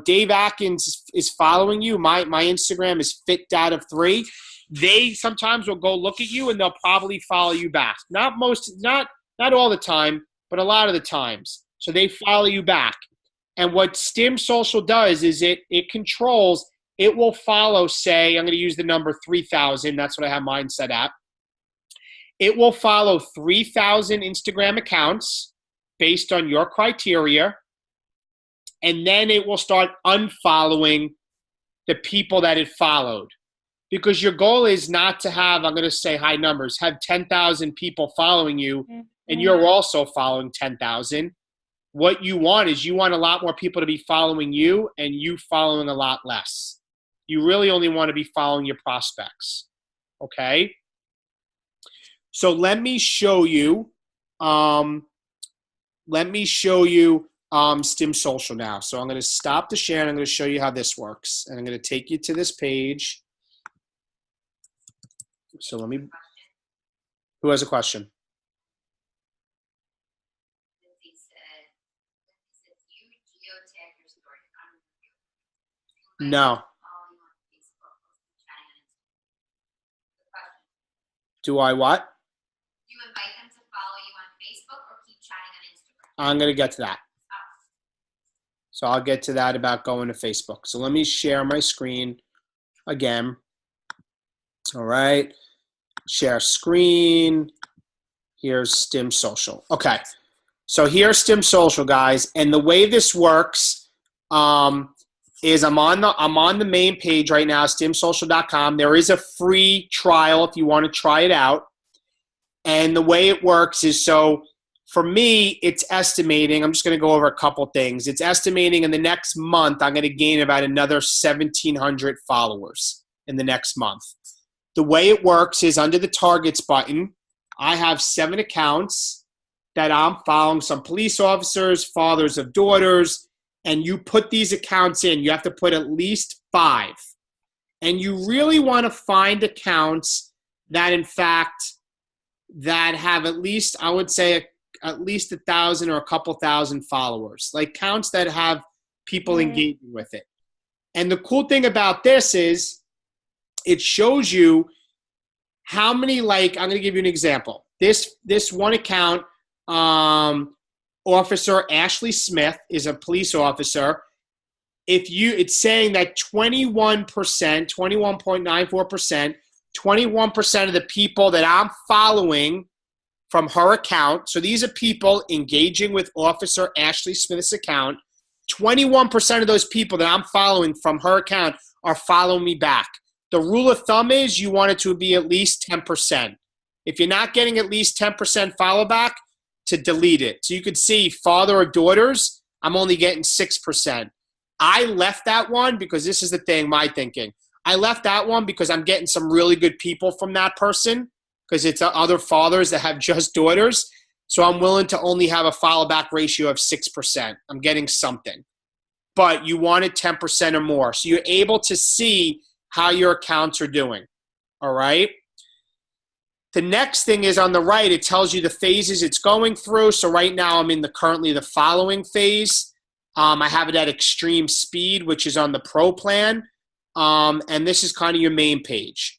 Dave Atkins is following you. My Instagram is fit dad of 3. They sometimes will go look at you and they'll probably follow you back. Not all the time, but a lot of the times. So they follow you back. And what Stim Social does is it controls, it will follow, say, I'm going to use the number 3,000. That's what I have mine set at. It will follow 3,000 Instagram accounts based on your criteria. And then it will start unfollowing the people that it followed. Because your goal is not to have, I'm going to say high numbers, have 10,000 people following you, and you're also following 10,000. What you want is you want a lot more people to be following you and you following a lot less. You really only want to be following your prospects. Okay? So let me show you Stim Social now. So I'm going to stop the share and I'm going to show you how this works. And I'm going to take you to this page. So who has a question? No. Do I what? Do you invite them to follow you on Facebook or keep chatting on Instagram? I'm going to get to that. So I'll get to that about going to Facebook. So let me share my screen again. All right. Share screen. Here's Stim Social. Okay. So here's Stim Social, guys. And the way this works, is I'm on the main page right now, stimsocial.com. There is a free trial if you want to try it out. And the way it works is, so for me, it's estimating. I'm just going to go over a couple things. It's estimating in the next month, I'm going to gain about another 1,700 followers in the next month. The way it works is under the targets button, I have 7 accounts that I'm following, some police officers, fathers of daughters, and you put these accounts in. You have to put at least 5. And you really want to find accounts that, in fact, that have at least, I would say, at least 1,000 or a couple thousand followers, like accounts that have people engaging with it. And the cool thing about this is it shows you how many, like, I'm going to give you an example. This one account, Officer Ashley Smith is a police officer. It's saying that 21%, 21.94%, 21% of the people that I'm following from her account, so these are people engaging with Officer Ashley Smith's account, 21% of those people that I'm following from her account are following me back. The rule of thumb is you want it to be at least 10%. If you're not getting at least 10% follow back, to delete it. So you could see father of daughters, I'm only getting 6%. I left that one because this is the thing, my thinking. I left that one because I'm getting some really good people from that person because it's other fathers that have just daughters. So I'm willing to only have a follow back ratio of 6%. I'm getting something. But you wanted 10% or more. So you're able to see how your accounts are doing. All right? The next thing is on the right, it tells you the phases it's going through. So right now I'm in currently the following phase. I have it at extreme speed, which is on the pro plan. And this is kind of your main page.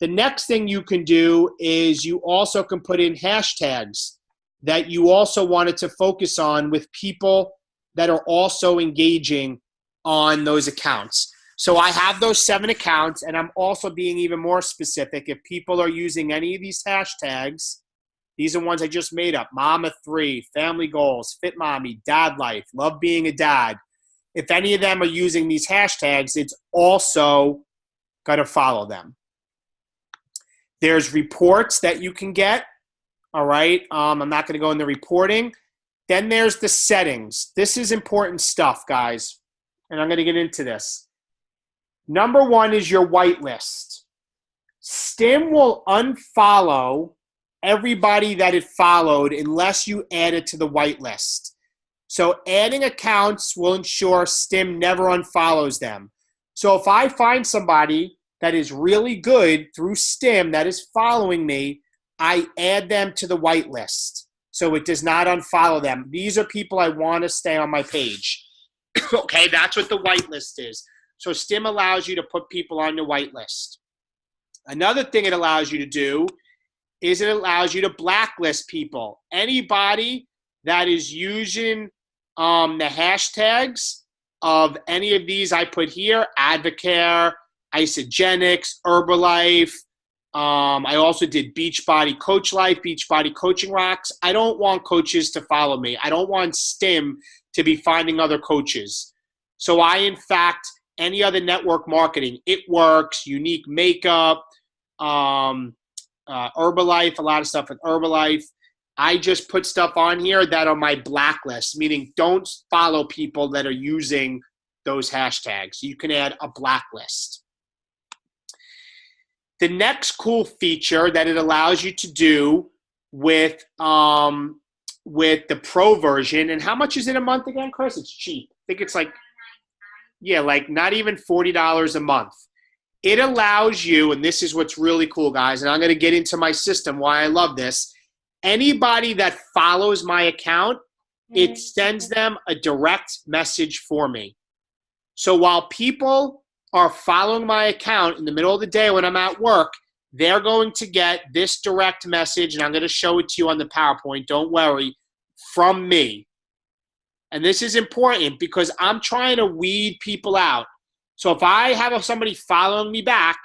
The next thing you can do is you also can put in hashtags that you also wanted to focus on with people that are also engaging on those accounts. So I have those 7 accounts, and I'm also being even more specific. If people are using any of these hashtags, these are ones I just made up. Mama 3, family goals, fit mommy, dad life, love being a dad. If any of them are using these hashtags, it's also got to follow them. There's reports that you can get. All right. I'm not going to go into reporting. Then there's the settings. This is important stuff, guys. And I'm going to get into this. Number 1 is your whitelist. Stim will unfollow everybody that it followed unless you add it to the whitelist. So adding accounts will ensure Stim never unfollows them. So if I find somebody that is really good through Stim that is following me, I add them to the whitelist so it does not unfollow them. These are people I want to stay on my page. Okay, that's what the whitelist is. So Stim allows you to put people on your whitelist. Another thing it allows you to do is it allows you to blacklist people. Anybody that is using the hashtags of any of these I put here, Advocare, Isogenics, Herbalife. I also did Beachbody Coach Life, Beachbody Coaching Rocks. I don't want coaches to follow me. I don't want Stim to be finding other coaches. So I, in fact, any other network marketing, It Works, Unique Makeup, Herbalife, a lot of stuff with Herbalife. I just put stuff on here that are my blacklist, meaning don't follow people that are using those hashtags. You can add a blacklist. The next cool feature that it allows you to do with the pro version, and how much is it a month again, Chris? It's cheap. I think it's like not even $40 a month. It allows you, and this is what's really cool, guys, and I'm going to get into my system, why I love this. Anybody that follows my account, it sends them a direct message for me. So while people are following my account in the middle of the day when I'm at work, they're going to get this direct message, and I'm going to show it to you on the PowerPoint, don't worry, from me. And this is important because I'm trying to weed people out. So if I have somebody following me back,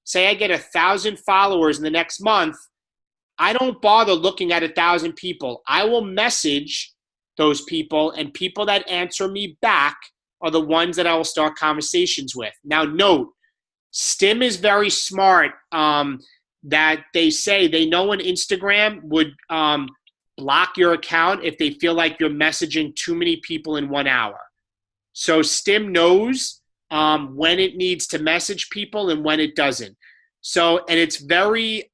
say I get 1,000 followers in the next month, I don't bother looking at 1,000 people. I will message those people, and people that answer me back, are the ones that I will start conversations with. Now, note, Stim is very smart, that they say they know when Instagram would block your account if they feel like you're messaging too many people in 1 hour. So Stim knows when it needs to message people and when it doesn't. So, and it's very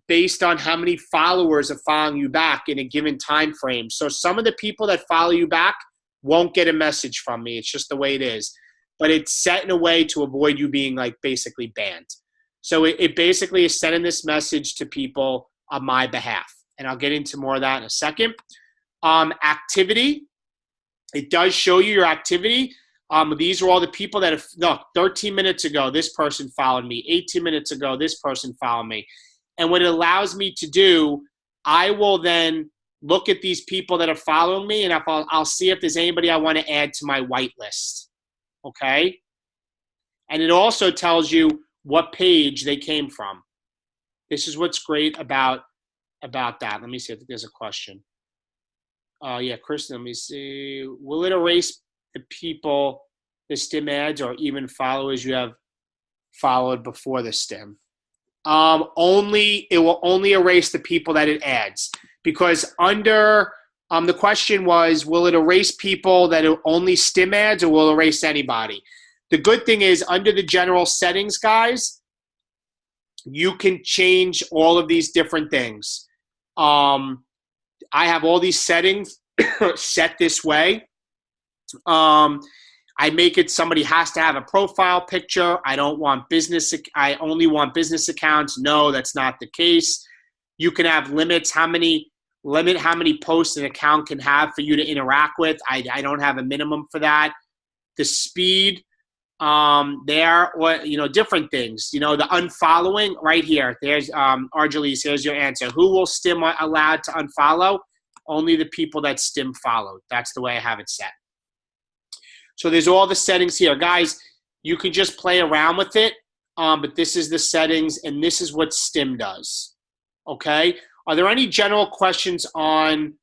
based on how many followers are following you back in a given time frame. So some of the people that follow you back won't get a message from me. It's just the way it is. But it's set in a way to avoid you being like basically banned. So it basically is sending this message to people on my behalf. And I'll get into more of that in a second. Activity. It does show you your activity. These are all the people that have, look, 13 minutes ago, this person followed me. 18 minutes ago, this person followed me. And what it allows me to do, I will then look at these people that are following me, and I'll see if there's anybody I want to add to my whitelist. Okay? And it also tells you what page they came from. This is what's great about that. Let me see if there's a question. Yeah, Kristen, let me see. Will it erase the people, the Stim ads, or even followers you have followed before the Stim? It will only erase the people that it adds. Because under the question was, will it erase people that are only Stim ads, or will it erase anybody? The good thing is, under the general settings, guys, you can change all of these different things. I have all these settings set this way. I make it somebody has to have a profile picture. I only want business accounts. No, that's not the case. You can have limits, how many posts an account can have for you to interact with. I don't have a minimum for that. The speed there, or, different things. The unfollowing right here. There's Argelis, here's your answer. Who will Stim allowed to unfollow? Only the people that Stim followed. That's the way I have it set. So there's all the settings here. Guys, you can just play around with it, but this is the settings, and this is what Stim does. Okay? Are there any general questions on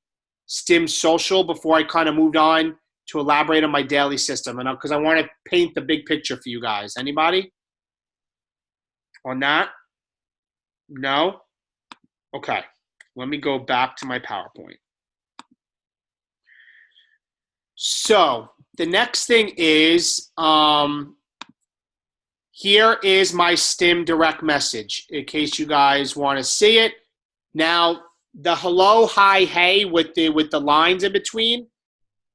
Stim Social before I kind of moved on to elaborate on my daily system? And because I want to paint the big picture for you guys. Anybody on that? No? Okay. Let me go back to my PowerPoint. So the next thing is, here is my Stim direct message in case you guys want to see it. Now, the hello, hi, hey with the lines in between,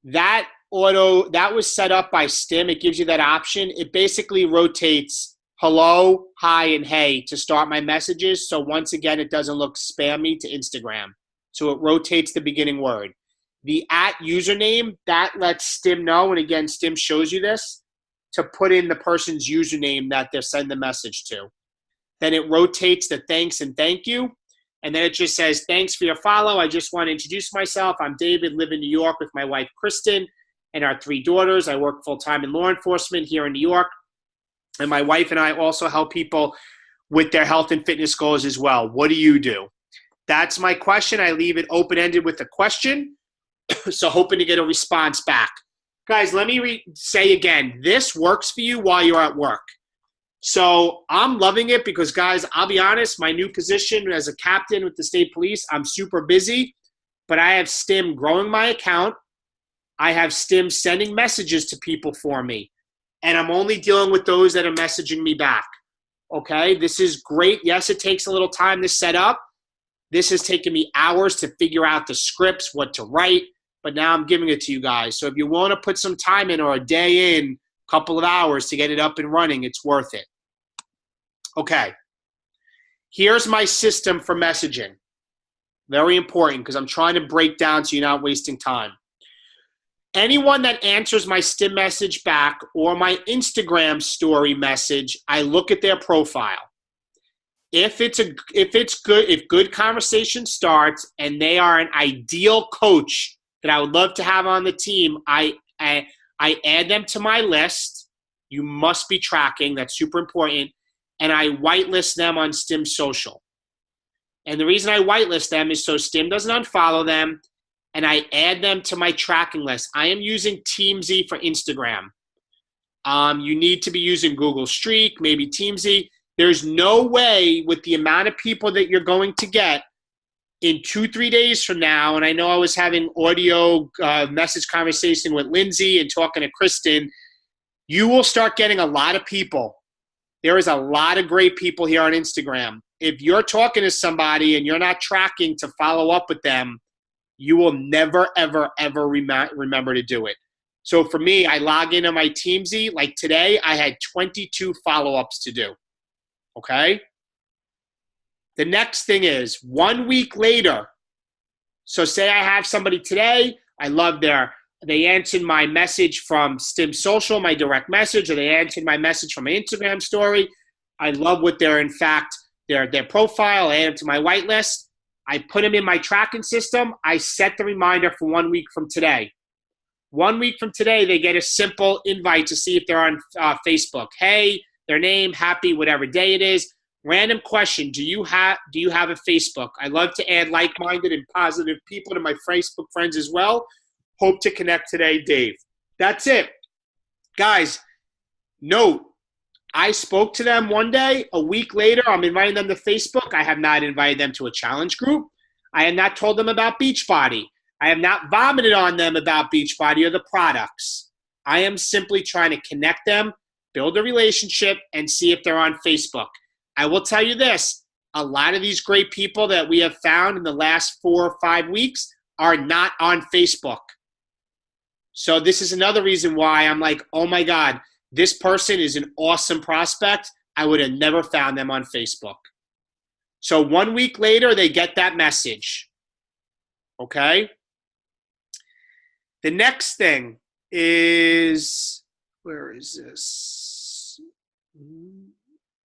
that was set up by Stim. It gives you that option. It basically rotates hello, hi, and hey to start my messages. So once again, it doesn't look spammy to Instagram. So it rotates the beginning word. The @ username, that lets Stim know, and again, Stim shows you this, to put in the person's username that they're sending the message to. Then it rotates the thanks and thank you. And then it just says, thanks for your follow. I just want to introduce myself. I'm David, live in New York with my wife, Kristen, and our 3 daughters. I work full-time in law enforcement here in New York. And my wife and I also help people with their health and fitness goals as well. What do you do? That's my question. I leave it open-ended with a question. So hoping to get a response back. Guys, let me say again, this works for you while you're at work. So I'm loving it because, guys, I'll be honest, my new position as a captain with the state police, I'm super busy, but I have Stim growing my account. I have Stim sending messages to people for me, and I'm only dealing with those that are messaging me back. Okay, this is great. Yes, it takes a little time to set up. This has taken me hours to figure out the scripts, what to write, but now I'm giving it to you guys. So if you want to put some time in or a day in, a couple of hours to get it up and running, it's worth it. Okay, here's my system for messaging. Very important because I'm trying to break down so you're not wasting time. Anyone that answers my Stim message back or my Instagram story message, I look at their profile. If good conversation starts and they are an ideal coach that I would love to have on the team, I add them to my list. You must be tracking. That's super important. And I whitelist them on Stim Social. And the reason I whitelist them is so Stim doesn't unfollow them, and I add them to my tracking list. I am using TeamZ for Instagram. You need to be using Google Streak, maybe Teamsy. There's no way with the amount of people that you're going to get in 2-3 days from now, and I know I was having audio message conversation with Lindsay and talking to Kristen, you will start getting a lot of people. There is a lot of great people here on Instagram. If you're talking to somebody and you're not tracking to follow up with them, you will never, ever, ever remember to do it. So for me, I log into my Teamsy. Like today, I had 22 follow-ups to do. Okay? The next thing is 1 week later. So say I have somebody today, I love they answered my message from Stim Social, my direct message, or they answered my message from my Instagram story. I love what they're, in fact, their profile. I add them to my whitelist. I put them in my tracking system. I set the reminder for 1 week from today. 1 week from today, they get a simple invite to see if they're on Facebook. Hey, their name, happy, whatever day it is. Random question, do you have a Facebook? I love to add like-minded and positive people to my Facebook friends as well. Hope to connect today, Dave. That's it. Guys, note, I spoke to them one day. A week later, I'm inviting them to Facebook. I have not invited them to a challenge group. I have not told them about Beachbody. I have not vomited on them about Beachbody or the products. I am simply trying to connect them, build a relationship, and see if they're on Facebook. I will tell you this, a lot of these great people that we have found in the last 4 or 5 weeks are not on Facebook. So this is another reason why I'm like, oh my God, this person is an awesome prospect. I would have never found them on Facebook. So 1 week later, they get that message. Okay? The next thing is, where is this?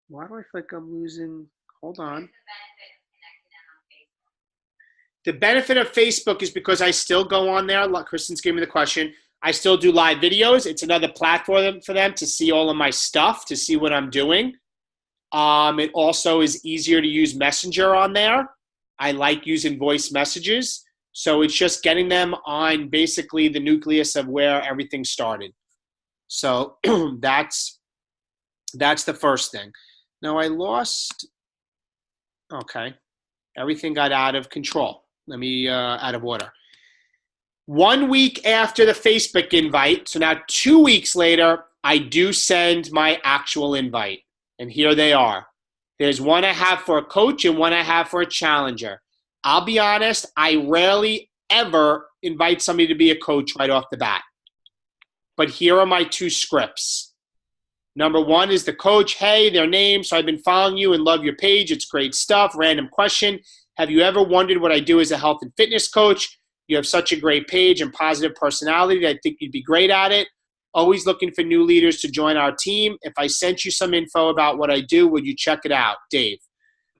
Why do I feel like I'm losing? Hold on. The benefit of Facebook is because I still go on there. Kristen's giving me the question. I still do live videos. It's another platform for them to see all of my stuff, to see what I'm doing. It also is easier to use Messenger on there. I like using voice messages. So it's just getting them on basically the nucleus of where everything started. So that's the first thing. Now I lost, okay, everything got out of control. Let me, out of order. 1 week after the Facebook invite, so now 2 weeks later, I do send my actual invite. And here they are. There's one I have for a coach and one I have for a challenger. I'll be honest, I rarely ever invite somebody to be a coach right off the bat. But here are my 2 scripts. Number 1 is the coach. Hey, their name. So I've been following you and love your page. It's great stuff. Random question. Have you ever wondered what I do as a health and fitness coach? You have such a great page and positive personality that I think you'd be great at it. Always looking for new leaders to join our team. If I sent you some info about what I do, would you check it out, Dave?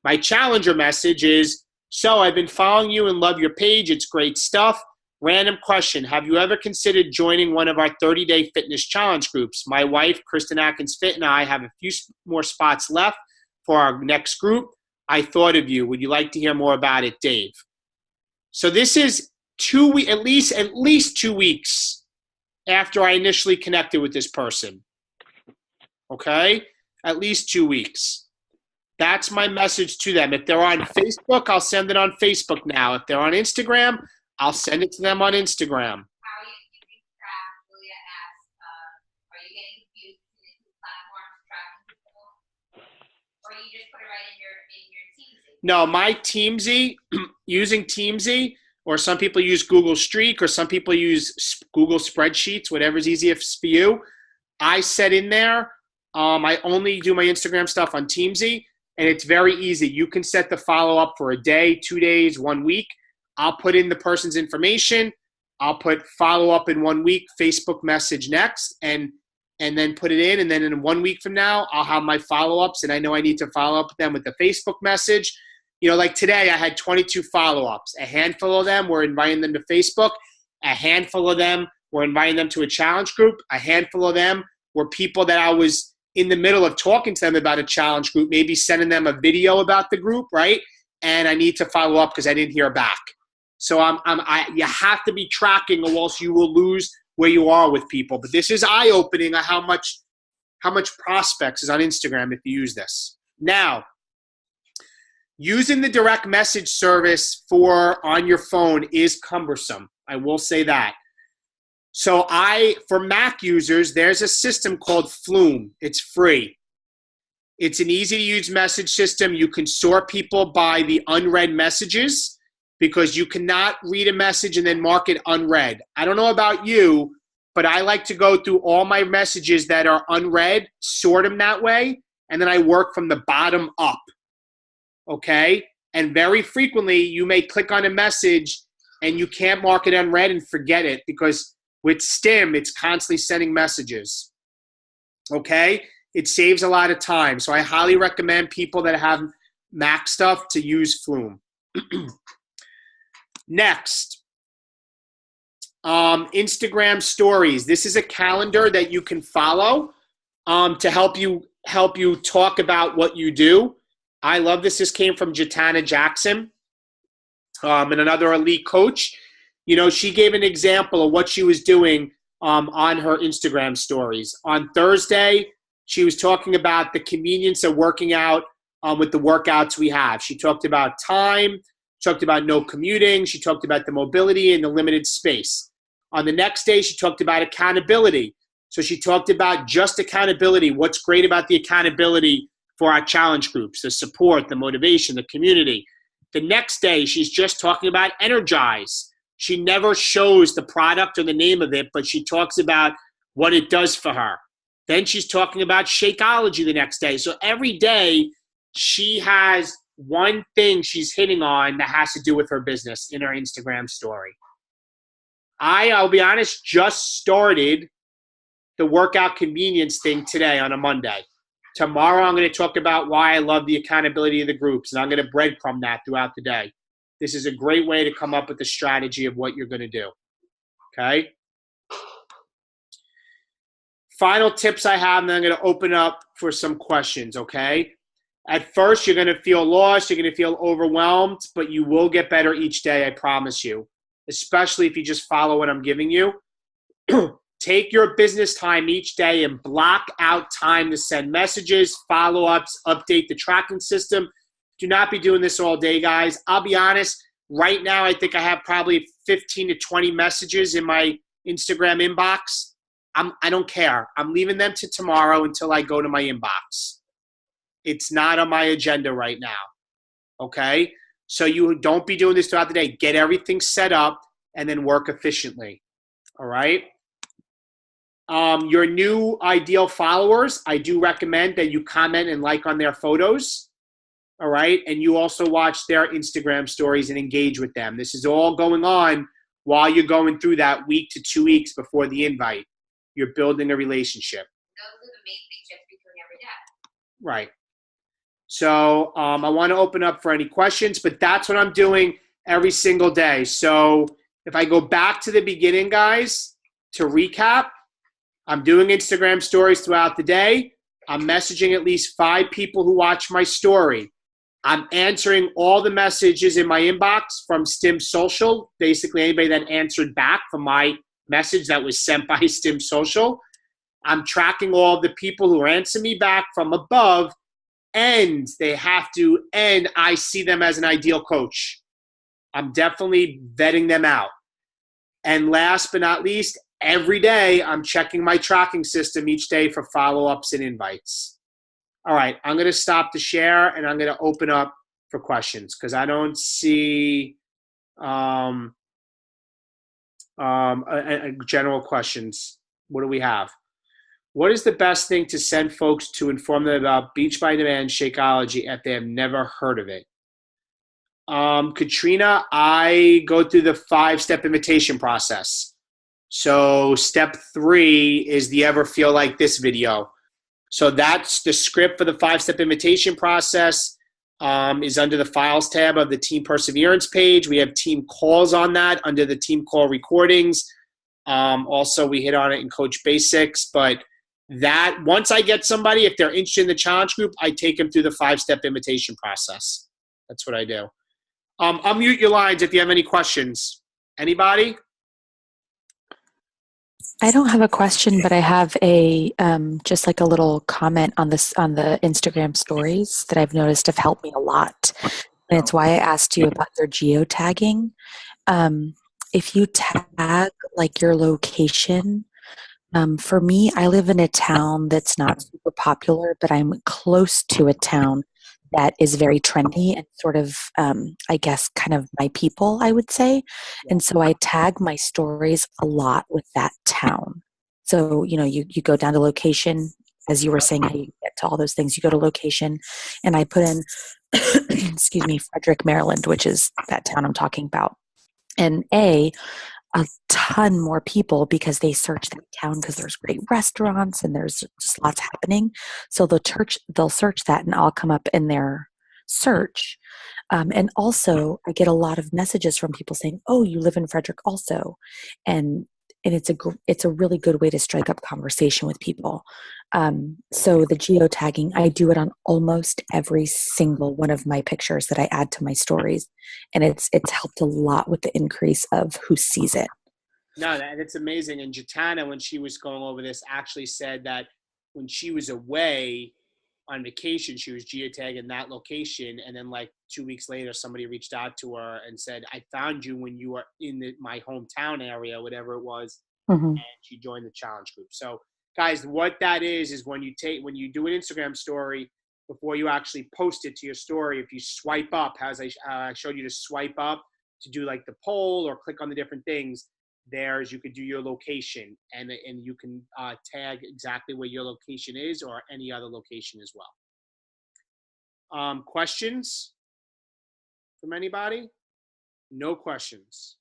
My challenger message is, so I've been following you and love your page. It's great stuff. Random question. Have you ever considered joining one of our 30-day fitness challenge groups? My wife, Kristen Atkins Fit, and I have a few more spots left for our next group. I thought of you. Would you like to hear more about it, Dave? So this is at least 2 weeks after I initially connected with this person. Okay? At least 2 weeks. That's my message to them. If they're on Facebook, I'll send it on Facebook now. If they're on Instagram, I'll send it to them on Instagram. How are you keeping track? Julia asked, are you getting confused between the 2 platforms tracking people? Or you just put it right in your Teamsy? No, my Teamsy, using Teamsy, or some people use Google Streak, or some people use Google Spreadsheets, whatever's easiest for you. I set in there, I only do my Instagram stuff on Teamsy, and it's very easy. You can set the follow-up for a day, 2 days, 1 week. I'll put in the person's information. I'll put follow-up in 1 week, Facebook message next, and then put it in. And then in 1 week from now, I'll have my follow-ups, and I know I need to follow up with them with the Facebook message. You know, like today I had 22 follow-ups. A handful of them were inviting them to Facebook. A handful of them were inviting them to a challenge group. A handful of them were people that I was in the middle of talking to them about a challenge group, maybe sending them a video about the group, right? And I need to follow up because I didn't hear back. So you have to be tracking or else you will lose where you are with people. But this is eye-opening on how much how much prospects is on Instagram if you use this. Now, using the direct message service on your phone is cumbersome. I will say that. So for Mac users, there's a system called Flume. It's free. It's an easy-to-use message system. You can sort people by the unread messages because you cannot read a message and then mark it unread. I don't know about you, but I like to go through all my messages that are unread, sort them that way, and then I work from the bottom up, okay? And very frequently, you may click on a message and you can't mark it unread and forget it because with Stim, it's constantly sending messages, okay? It saves a lot of time. So I highly recommend people that have Mac stuff to use Flume. Next, Instagram stories. This is a calendar that you can follow to help you talk about what you do. I love this. This came from Jatana Jackson, and another elite coach. You know, she gave an example of what she was doing on her Instagram stories. On Thursday, she was talking about the convenience of working out with the workouts we have. She talked about time, talked about no commuting. She talked about the mobility and the limited space. On the next day, she talked about accountability. So she talked about just accountability. What's great about the accountability for our challenge groups, the support, the motivation, the community. The next day, she's just talking about energize. She never shows the product or the name of it, but she talks about what it does for her. Then she's talking about Shakeology the next day. So every day she has one thing she's hitting on that has to do with her business in her Instagram story. I'll be honest, just started the workout convenience thing today on a Monday. Tomorrow I'm going to talk about why I love the accountability of the groups, and I'm going to breadcrumb that throughout the day. This is a great way to come up with the strategy of what you're going to do. Okay? Final tips I have, and then I'm going to open up for some questions, okay? At first, you're going to feel lost. You're going to feel overwhelmed, but you will get better each day, I promise you, especially if you just follow what I'm giving you. Take your business time each day and block out time to send messages, follow-ups, update the tracking system. Do not be doing this all day, guys. I'll be honest. Right now, I think I have probably 15 to 20 messages in my Instagram inbox. I don't care. I'm leaving them to tomorrow until I go to my inbox. It's not on my agenda right now, okay? So you don't be doing this throughout the day. Get everything set up and then work efficiently, all right? Your new ideal followers, I do recommend that you comment and like on their photos, all right? And you also watch their Instagram stories and engage with them. This is all going on while you're going through that week to 2 weeks before the invite. You're building a relationship. Those are the main things you have to be doing every day. Right. So I want to open up for any questions, but that's what I'm doing every single day. So if I go back to the beginning, guys, to recap, I'm doing Instagram stories throughout the day. I'm messaging at least 5 people who watch my story. I'm answering all the messages in my inbox from Stim Social, basically anybody that answered back from my message that was sent by Stim Social. I'm tracking all the people who answer me back from above, and they have to, and I see them as an ideal coach. I'm definitely vetting them out. And last but not least, every day I'm checking my tracking system each day for follow-ups and invites. All right, I'm going to stop the share, and I'm going to open up for questions because I don't see general questions. What do we have? What is the best thing to send folks to inform them about Beach by Demand Shakeology if they have never heard of it? Katrina, I go through the 5-step invitation process. So step 3 is the Ever Feel Like This video. So that's the script for the 5-step invitation process. Is under the Files tab of the Team Perseverance page. We have team calls on that under the team call recordings. Also, we hit on it in Coach Basics. But that once I get somebody, if they're interested in the challenge group, I take them through the 5-step invitation process. That's what I do. Unmute your lines if you have any questions. Anybody? I don't have a question, but I have a just like a little comment on this on the Instagram stories that I've noticed have helped me a lot. And it's why I asked you about your geotagging. Um, if you tag like your location, for me, I live in a town that's not super popular, but I'm close to a town that is very trendy and sort of, I guess, kind of my people, I would say. And so I tag my stories a lot with that town. So, you go down to location, as you were saying, how you get to all those things, you go to location, and I put in, excuse me, Frederick, Maryland, which is that town I'm talking about. And a ton more people because they search that town because there's great restaurants and there's just lots happening. So they'll search that and I'll come up in their search. And also I get a lot of messages from people saying, "Oh, you live in Frederick also." And it's a really good way to strike up conversation with people. So the geotagging, I do it on almost every single one of my pictures that I add to my stories, and it's helped a lot with the increase of who sees it. No, that's amazing. And Jatana, when she was going over this, actually said that when she was away on vacation, she was geotagging that location. And then like 2 weeks later, somebody reached out to her and said, "I found you when you were in my hometown area," whatever it was. Mm-hmm. And she joined the challenge group. So guys, what that is when you do an Instagram story, before you actually post it to your story, if you swipe up, as I showed you to swipe up to do like the poll or click on the different things, you could do your location and you can tag exactly where your location is or any other location as well. Questions from anybody? No questions.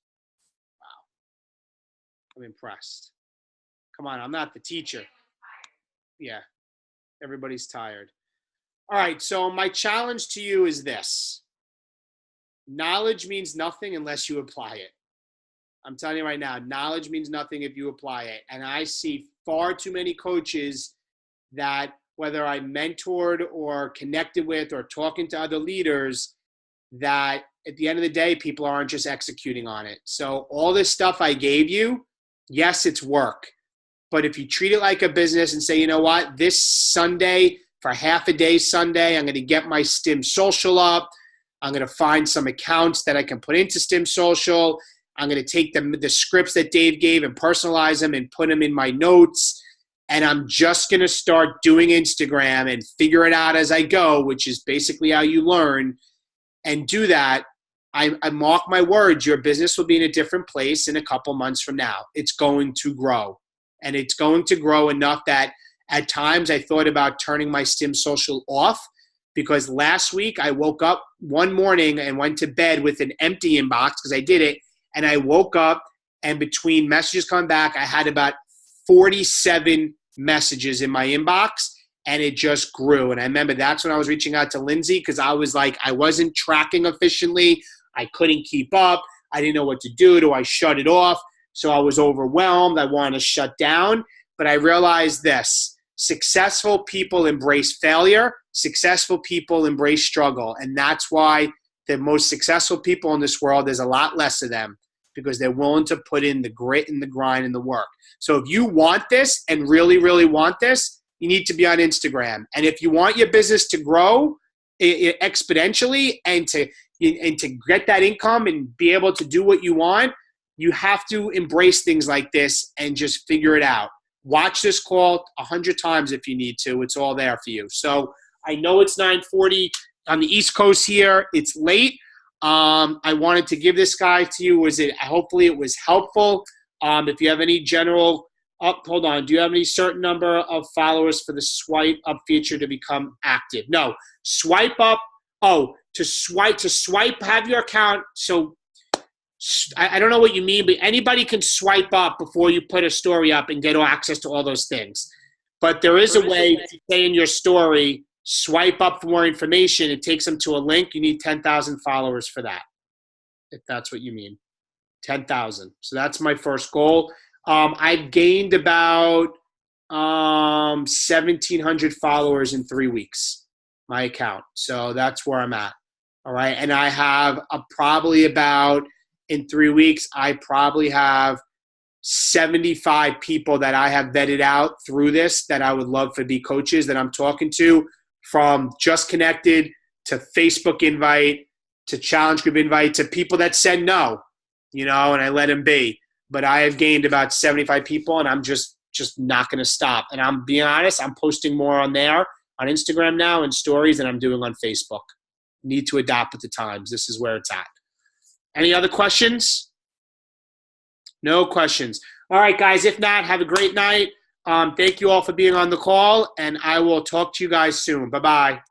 Wow. I'm impressed. Come on, I'm not the teacher. Yeah, everybody's tired. All right, so my challenge to you is this. Knowledge means nothing unless you apply it. I'm telling you right now, knowledge means nothing if you apply it. And I see far too many coaches that, whether I mentored or connected with or talking to other leaders, that at the end of the day, people aren't just executing on it. So all this stuff I gave you, yes, it's work. But if you treat it like a business and say, you know what, this Sunday, for half a day Sunday, I'm going to get my Stim Social up. I'm going to find some accounts that I can put into Stim Social. I'm going to take the scripts that Dave gave and personalize them and put them in my notes. And I'm just going to start doing Instagram and figure it out as I go, which is basically how you learn. And do that. I mark my words, your business will be in a different place in a couple months from now. It's going to grow. And it's going to grow enough that at times I thought about turning my Stim Social off, because last week I woke up one morning and went to bed with an empty inbox because I did it. And I woke up and between messages coming back, I had about 47 messages in my inbox and it just grew. And I remember that's when I was reaching out to Lindsay because I was like, I wasn't tracking efficiently. I couldn't keep up. I didn't know what to do. Do I shut it off? So I was overwhelmed. I wanted to shut down. But I realized this. Successful people embrace failure. Successful people embrace struggle. And that's why the most successful people in this world, there's a lot less of them because they're willing to put in the grit and the grind and the work. So if you want this and really, really want this, you need to be on Instagram. And if you want your business to grow exponentially and to get that income and be able to do what you want, you have to embrace things like this and just figure it out. Watch this call 100 times if you need to. It's all there for you. So I know it's 9:40 on the East Coast here. It's late. I wanted to give this guy to you. Hopefully it was helpful. If you have any general hold on. Do you have any certain number of followers for the swipe up feature to become active? No. Swipe up. Oh, to swipe, have your account. So I don't know what you mean, but anybody can swipe up before you put a story up and get access to all those things. But there is a way to say in your story, swipe up for more information. It takes them to a link. You need 10,000 followers for that, if that's what you mean. 10,000. So that's my first goal. I've gained about 1,700 followers in 3 weeks, my account. So that's where I'm at. All right. And I have probably about, in 3 weeks, I probably have 75 people that I have vetted out through this that I would love to be coaches that I'm talking to, from just connected to Facebook invite to challenge group invite to people that said no, and I let them be. But I have gained about 75 people, and I'm just not going to stop. And I'm being honest, I'm posting more on there, on Instagram now, and stories than I'm doing on Facebook. Need to adapt with the times. This is where it's at. Any other questions? No questions. All right, guys. If not, have a great night. Thank you all for being on the call, and I will talk to you guys soon. Bye-bye.